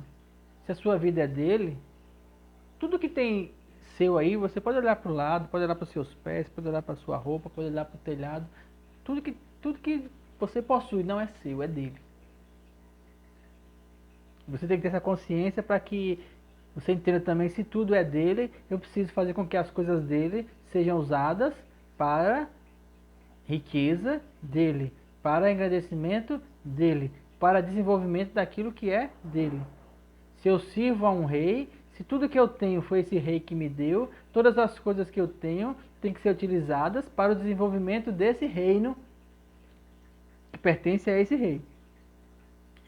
se a sua vida é dele, tudo que tem seu aí, você pode olhar para o lado, pode olhar para os seus pés, pode olhar para a sua roupa, pode olhar para o telhado. Tudo que você possui não é seu, é dele. Você tem que ter essa consciência para que você entenda também, se tudo é dele, eu preciso fazer com que as coisas dele sejam usadas para riqueza dele, para engrandecimento dele, para desenvolvimento daquilo que é dele. Se eu sirvo a um rei, se tudo que eu tenho foi esse rei que me deu, todas as coisas que eu tenho têm que ser utilizadas para o desenvolvimento desse reino que pertence a esse rei.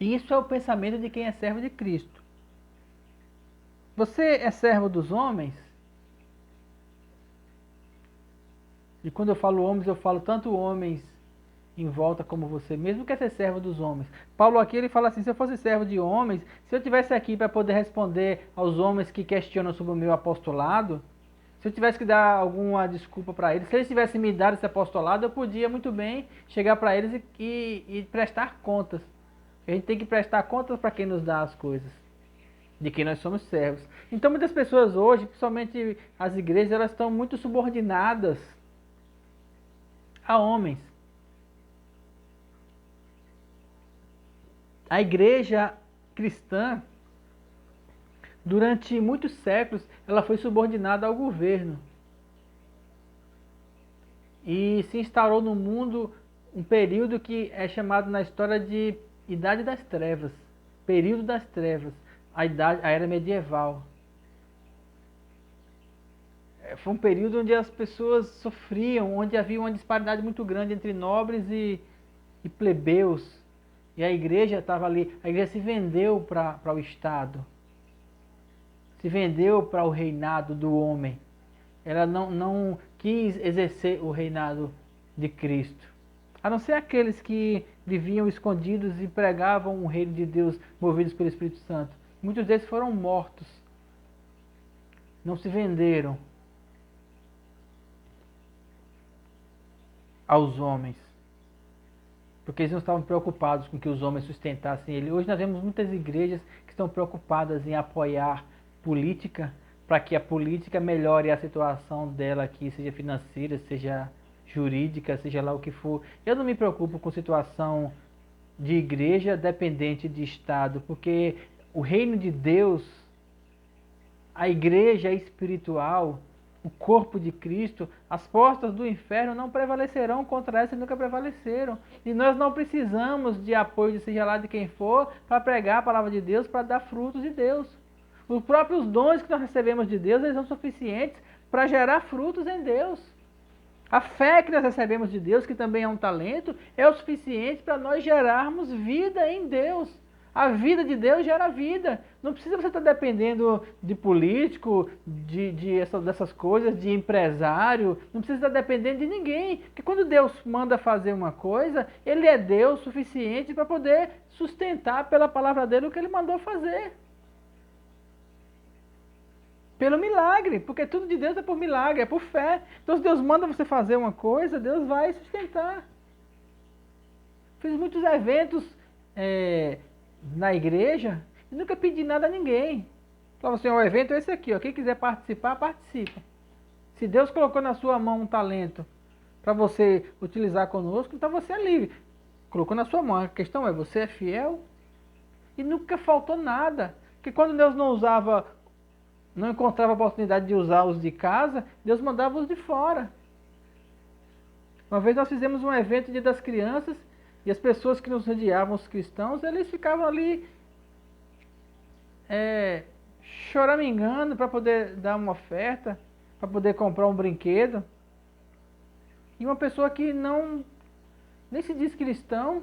E isso é o pensamento de quem é servo de Cristo. Você é servo dos homens? E quando eu falo homens, eu falo tanto homens em volta como você mesmo, quer ser servo dos homens. Paulo aqui ele fala assim, se eu fosse servo de homens, se eu tivesse aqui para poder responder aos homens que questionam sobre o meu apostolado, se eu tivesse que dar alguma desculpa para eles, se eles tivessem me dado esse apostolado, eu podia muito bem chegar para eles e prestar contas. A gente tem que prestar contas para quem nos dá as coisas, de quem nós somos servos. Então muitas pessoas hoje, principalmente as igrejas, elas estão muito subordinadas a homens. A igreja cristã, durante muitos séculos, ela foi subordinada ao governo. E se instaurou no mundo um período que é chamado na história de Idade das Trevas. Período das Trevas. A era medieval. Foi um período onde as pessoas sofriam, onde havia uma disparidade muito grande entre nobres e plebeus. E a igreja estava ali, a igreja se vendeu para o Estado, se vendeu para o reinado do homem. Ela não quis exercer o reinado de Cristo. A não ser aqueles que viviam escondidos e pregavam o reino de Deus, movidos pelo Espírito Santo. Muitos deles foram mortos. Não se venderam aos homens, porque eles não estavam preocupados com que os homens sustentassem ele. Hoje nós vemos muitas igrejas que estão preocupadas em apoiar política, para que a política melhore a situação dela aqui, seja financeira, seja jurídica, seja lá o que for. Eu não me preocupo com situação de igreja dependente de Estado, porque o reino de Deus, a igreja espiritual, o corpo de Cristo, as portas do inferno não prevalecerão contra essa, nunca prevaleceram. E nós não precisamos de apoio, seja lá de quem for, para pregar a palavra de Deus, para dar frutos de Deus. Os próprios dons que nós recebemos de Deus, eles são suficientes para gerar frutos em Deus. A fé que nós recebemos de Deus, que também é um talento, é o suficiente para nós gerarmos vida em Deus. A vida de Deus gera vida. Não precisa você estar dependendo de político, dessas coisas, de empresário. Não precisa estar dependendo de ninguém. Porque quando Deus manda fazer uma coisa, Ele é Deus suficiente para poder sustentar pela palavra dele o que Ele mandou fazer. Pelo milagre, porque tudo de Deus é por milagre, é por fé. Então se Deus manda você fazer uma coisa, Deus vai sustentar. Fiz muitos eventos na igreja e nunca pedi nada a ninguém. Falava assim, o evento é esse aqui, ó. Quem quiser participar, participa. Se Deus colocou na sua mão um talento para você utilizar conosco, então você é livre. Colocou na sua mão, a questão é, você é fiel? E nunca faltou nada. Porque quando Deus não encontrava a oportunidade de usar os de casa, Deus mandava os de fora. Uma vez nós fizemos um evento Dia das Crianças, e as pessoas que nos rodeavam, os cristãos, eles ficavam ali choramingando para poder dar uma oferta, para poder comprar um brinquedo. E uma pessoa que nem se diz cristão,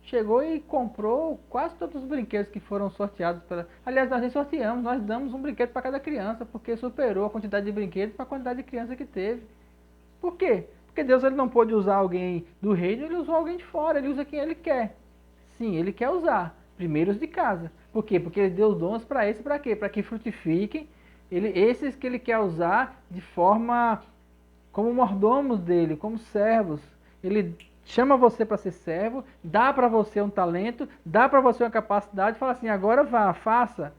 chegou e comprou quase todos os brinquedos que foram sorteados. Aliás, nós nem sorteamos, nós damos um brinquedo para cada criança, porque superou a quantidade de brinquedos para a quantidade de criança que teve. Por quê? Porque Deus ele não pôde usar alguém do reino, ele usou alguém de fora, ele usa quem ele quer. Sim, ele quer usar, primeiro os de casa. Por quê? Porque ele deu dons para esse, para quê? Para que frutifiquem. Esses que ele quer usar de forma como mordomos dele, como servos. Ele chama você para ser servo, dá para você um talento, dá para você uma capacidade, fala assim, agora vá, faça.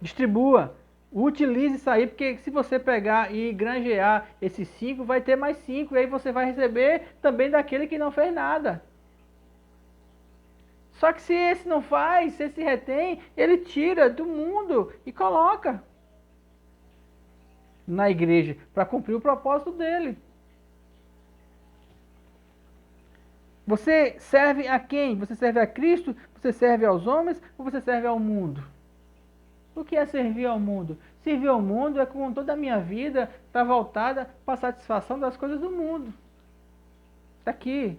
Distribua. Utilize isso aí, porque se você pegar e granjear esses 5, vai ter mais 5, e aí você vai receber também daquele que não fez nada. Só que se esse não faz, se esse retém, ele tira do mundo e coloca na igreja, para cumprir o propósito dele. Você serve a quem? Você serve a Cristo? Você serve aos homens? Ou você serve ao mundo? O que é servir ao mundo? Servir ao mundo é com toda a minha vida estar voltada para a satisfação das coisas do mundo. Daqui.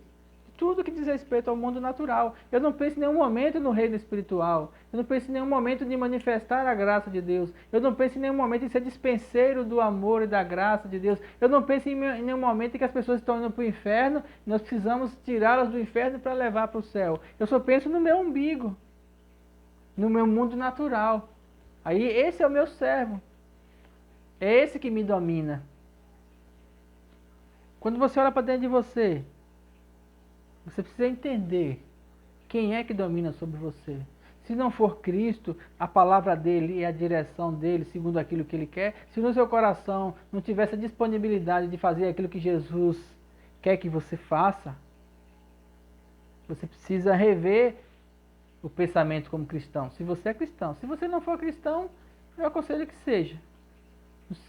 Tudo que diz respeito ao mundo natural. Eu não penso em nenhum momento no reino espiritual. Eu não penso em nenhum momento em manifestar a graça de Deus. Eu não penso em nenhum momento em ser dispenseiro do amor e da graça de Deus. Eu não penso em nenhum momento em que as pessoas estão indo para o inferno e nós precisamos tirá-las do inferno para levar para o céu. Eu só penso no meu umbigo, no meu mundo natural. Aí esse é o meu servo. É esse que me domina. Quando você olha para dentro de você, você precisa entender quem é que domina sobre você. Se não for Cristo, a palavra dele e a direção dele, segundo aquilo que ele quer, se no seu coração não tiver essa disponibilidade de fazer aquilo que Jesus quer que você faça, você precisa rever o pensamento como cristão. Se você é cristão. Se você não for cristão, eu aconselho que seja.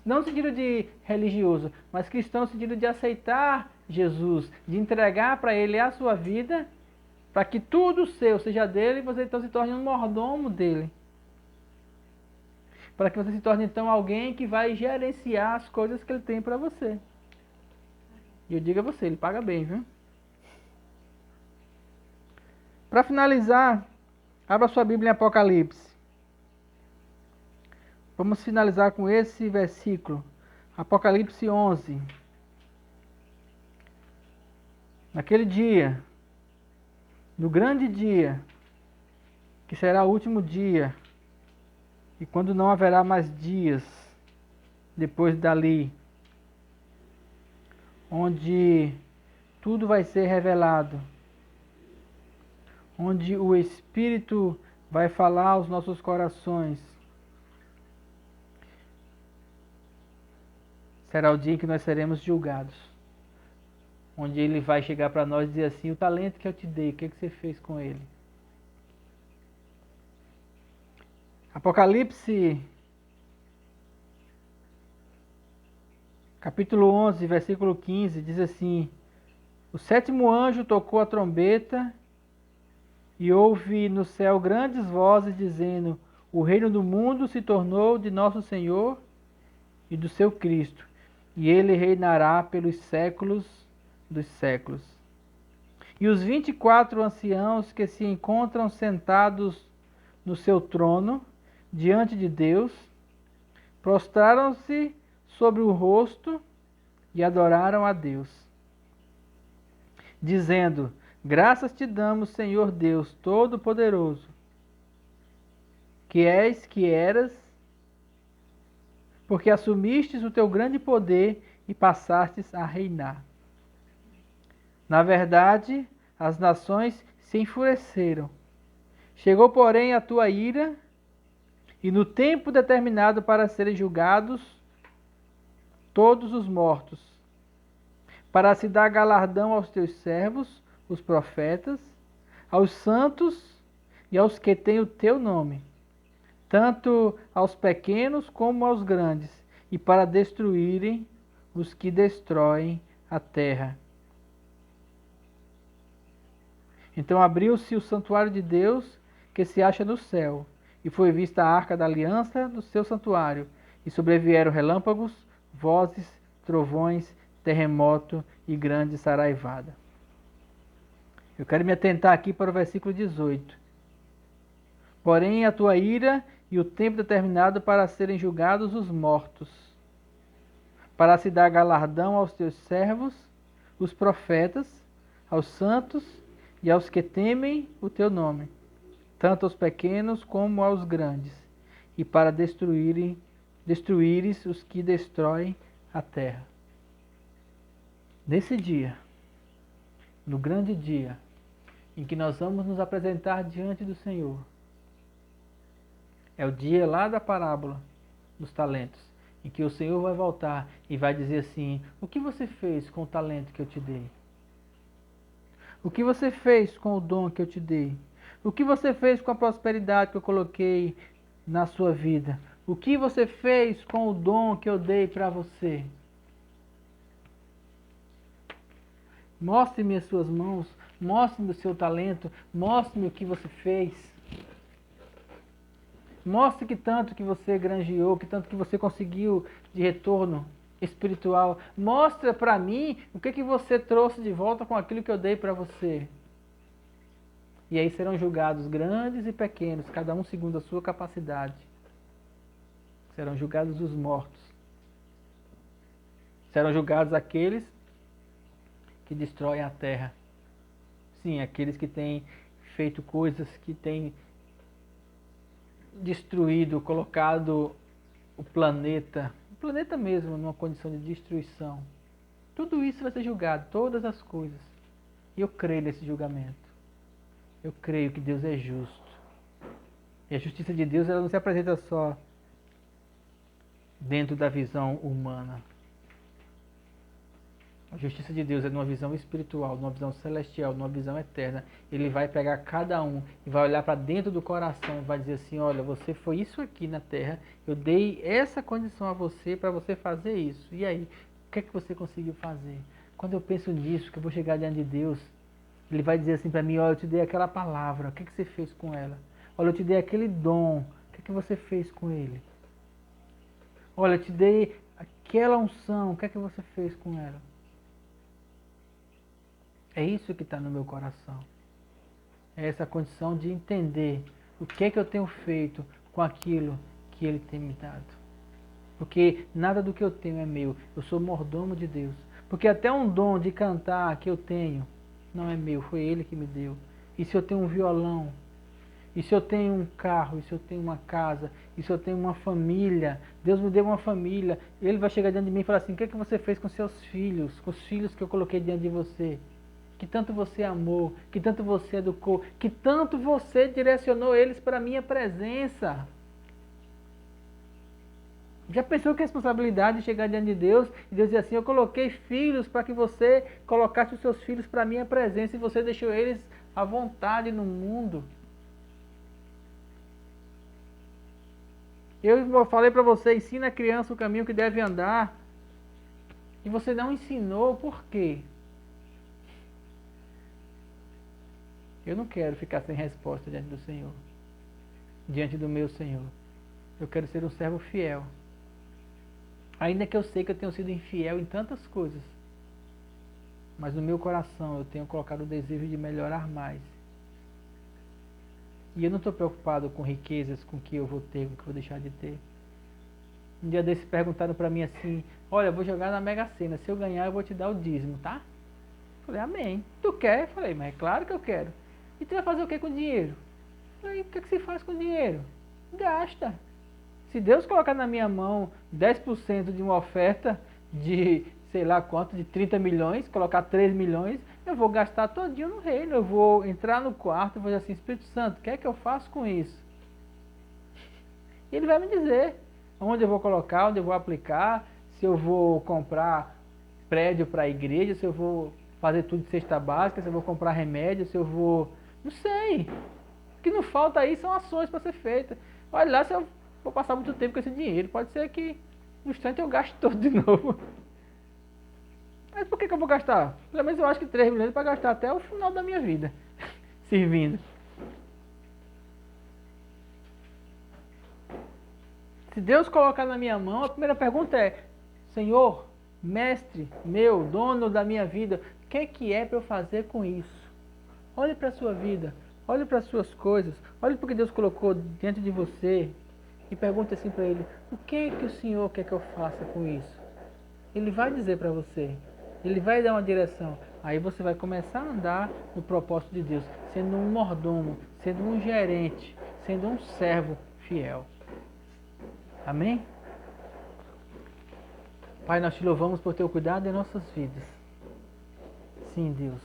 Não no sentido de religioso, mas cristão no sentido de aceitar Jesus, de entregar para Ele a sua vida, para que tudo seu seja dele, e você então se torne um mordomo dele. Para que você se torne então alguém que vai gerenciar as coisas que Ele tem para você. E eu digo a você, Ele paga bem, viu? Para finalizar, abra sua Bíblia em Apocalipse. Vamos finalizar com esse versículo. Apocalipse 11. Naquele dia, no grande dia, que será o último dia, e quando não haverá mais dias depois dali, onde tudo vai ser revelado, onde o Espírito vai falar aos nossos corações. Será o dia em que nós seremos julgados, onde Ele vai chegar para nós e dizer assim: o talento que eu te dei, o que você fez com ele? Apocalipse, capítulo 11, versículo 15, diz assim: o sétimo anjo tocou a trombeta e houve no céu grandes vozes dizendo: o reino do mundo se tornou de nosso Senhor e do seu Cristo, e ele reinará pelos séculos dos séculos. E os 24 anciãos que se encontram sentados no seu trono, diante de Deus, prostraram-se sobre o rosto e adoraram a Deus, dizendo: graças te damos, Senhor Deus Todo-Poderoso, que és, que eras, porque assumistes o teu grande poder e passastes a reinar. Na verdade, as nações se enfureceram. Chegou, porém, a tua ira, e no tempo determinado para serem julgados todos os mortos, para se dar galardão aos teus servos, os profetas, aos santos e aos que têm o teu nome, tanto aos pequenos como aos grandes, e para destruírem os que destroem a terra. Então abriu-se o santuário de Deus, que se acha no céu, e foi vista a arca da aliança do seu santuário, e sobrevieram relâmpagos, vozes, trovões, terremoto e grande saraivada. Eu quero me atentar aqui para o versículo 18. Porém, a tua ira e o tempo determinado para serem julgados os mortos, para se dar galardão aos teus servos, os profetas, aos santos e aos que temem o teu nome, tanto aos pequenos como aos grandes, e para destruires os que destroem a terra. Nesse dia, no grande dia, em que nós vamos nos apresentar diante do Senhor, é o dia lá da parábola dos talentos, em que o Senhor vai voltar e vai dizer assim: o que você fez com o talento que eu te dei? O que você fez com o dom que eu te dei? O que você fez com a prosperidade que eu coloquei na sua vida? O que você fez com o dom que eu dei para você? Mostre-me as suas mãos, mostre-me o seu talento, mostre-me o que você fez. Mostre que tanto que você granjeou, que tanto que você conseguiu de retorno espiritual. Mostra para mim o que você trouxe de volta com aquilo que eu dei para você. E aí serão julgados grandes e pequenos, cada um segundo a sua capacidade. Serão julgados os mortos. Serão julgados aqueles que destroem a terra. Sim, aqueles que têm feito coisas que têm destruído, colocado o planeta mesmo numa condição de destruição. Tudo isso vai ser julgado, todas as coisas. E eu creio nesse julgamento. Eu creio que Deus é justo. E a justiça de Deus, ela não se apresenta só dentro da visão humana. A justiça de Deus é numa visão espiritual, numa visão celestial, numa visão eterna. Ele vai pegar cada um e vai olhar para dentro do coração e vai dizer assim: olha, você foi isso aqui na terra, eu dei essa condição a você para você fazer isso. E aí, o que é que você conseguiu fazer? Quando eu penso nisso, que eu vou chegar diante de Deus, Ele vai dizer assim para mim: olha, eu te dei aquela palavra, o que é que você fez com ela? Olha, eu te dei aquele dom, o que é que você fez com ele? Olha, eu te dei aquela unção, o que é que você fez com ela? É isso que está no meu coração. é essa condição de entender o que é que eu tenho feito com aquilo que Ele tem me dado. Porque nada do que eu tenho é meu, eu sou mordomo de Deus. Porque até um dom de cantar que eu tenho não é meu, foi Ele que me deu. E se eu tenho um violão, e se eu tenho um carro, e se eu tenho uma casa, e se eu tenho uma família, Deus me deu uma família, Ele vai chegar diante de mim e falar assim, o que é que você fez com seus filhos, com os filhos que eu coloquei diante de você? Que tanto você amou, que tanto você educou, que tanto você direcionou eles para a minha presença. Já pensou que a responsabilidade de chegar diante de Deus e Deus dizer assim, eu coloquei filhos para que você colocasse os seus filhos para a minha presença e você deixou eles à vontade no mundo. Eu falei para você, ensina a criança o caminho que deve andar. E você não ensinou, por quê? Eu não quero ficar sem resposta diante do Senhor. Diante do meu Senhor. Eu quero ser um servo fiel. Ainda que eu sei que eu tenho sido infiel em tantas coisas. Mas no meu coração eu tenho colocado o desejo de melhorar mais. E eu não estou preocupado com riquezas, com o que eu vou ter, com o que eu vou deixar de ter. Um dia desses perguntaram para mim assim, olha, eu vou jogar na Mega Sena, se eu ganhar eu vou te dar o dízimo, tá? Falei, amém. Tu quer? Falei, mas é claro que eu quero. E tu vai fazer o que com o dinheiro? Falei, o que se faz com o dinheiro? Gasta. Se Deus colocar na minha mão 10% de uma oferta de, sei lá quanto, de 30 milhões, colocar 3 milhões, eu vou gastar todinho no reino. Eu vou entrar no quarto e vou dizer assim, Espírito Santo, o que é que eu faço com isso? E Ele vai me dizer onde eu vou colocar, onde eu vou aplicar, se eu vou comprar prédio para a igreja, se eu vou fazer tudo de cesta básica, se eu vou comprar remédio, se eu vou... Não sei. O que não falta aí são ações para ser feitas. Olha lá, se eu vou passar muito tempo com esse dinheiro, pode ser que no instante eu gaste todo de novo. Mas por que eu vou gastar? Pelo menos eu acho que 3 milhões para gastar até o final da minha vida, servindo. Se Deus colocar na minha mão, a primeira pergunta é, Senhor, mestre meu, dono da minha vida, o que é para eu fazer com isso? Olhe para a sua vida, olhe para as suas coisas, olhe para o que Deus colocou diante de você e pergunte assim para Ele, o que é que o Senhor quer que eu faça com isso? Ele vai dizer para você, Ele vai dar uma direção, aí você vai começar a andar no propósito de Deus, sendo um mordomo, sendo um gerente, sendo um servo fiel. Amém? Pai, nós te louvamos por teu cuidado em nossas vidas. Sim, Deus.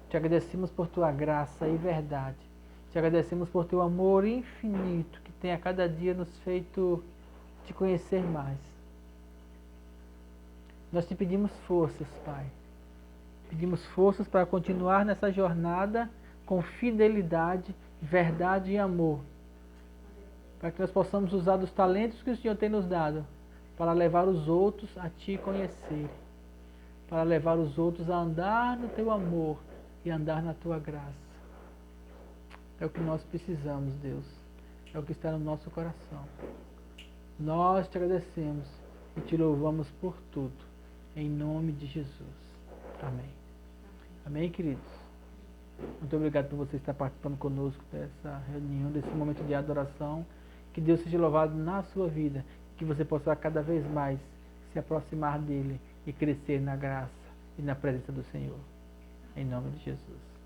Te agradecemos por tua graça e verdade. Te agradecemos por teu amor infinito que tem a cada dia nos feito te conhecer mais. Nós te pedimos forças, Pai. Pedimos forças para continuar nessa jornada com fidelidade, verdade e amor. Para que nós possamos usar dos talentos que o Senhor tem nos dado para levar os outros a te conhecer, para levar os outros a andar no teu amor e andar na tua graça. É o que nós precisamos, Deus. É o que está no nosso coração. Nós te agradecemos e te louvamos por tudo. Em nome de Jesus. Amém. Amém, queridos? Muito obrigado por você estar participando conosco dessa reunião, desse momento de adoração. Que Deus seja louvado na sua vida. Que você possa cada vez mais se aproximar dele e crescer na graça e na presença do Senhor. Em nome de Jesus.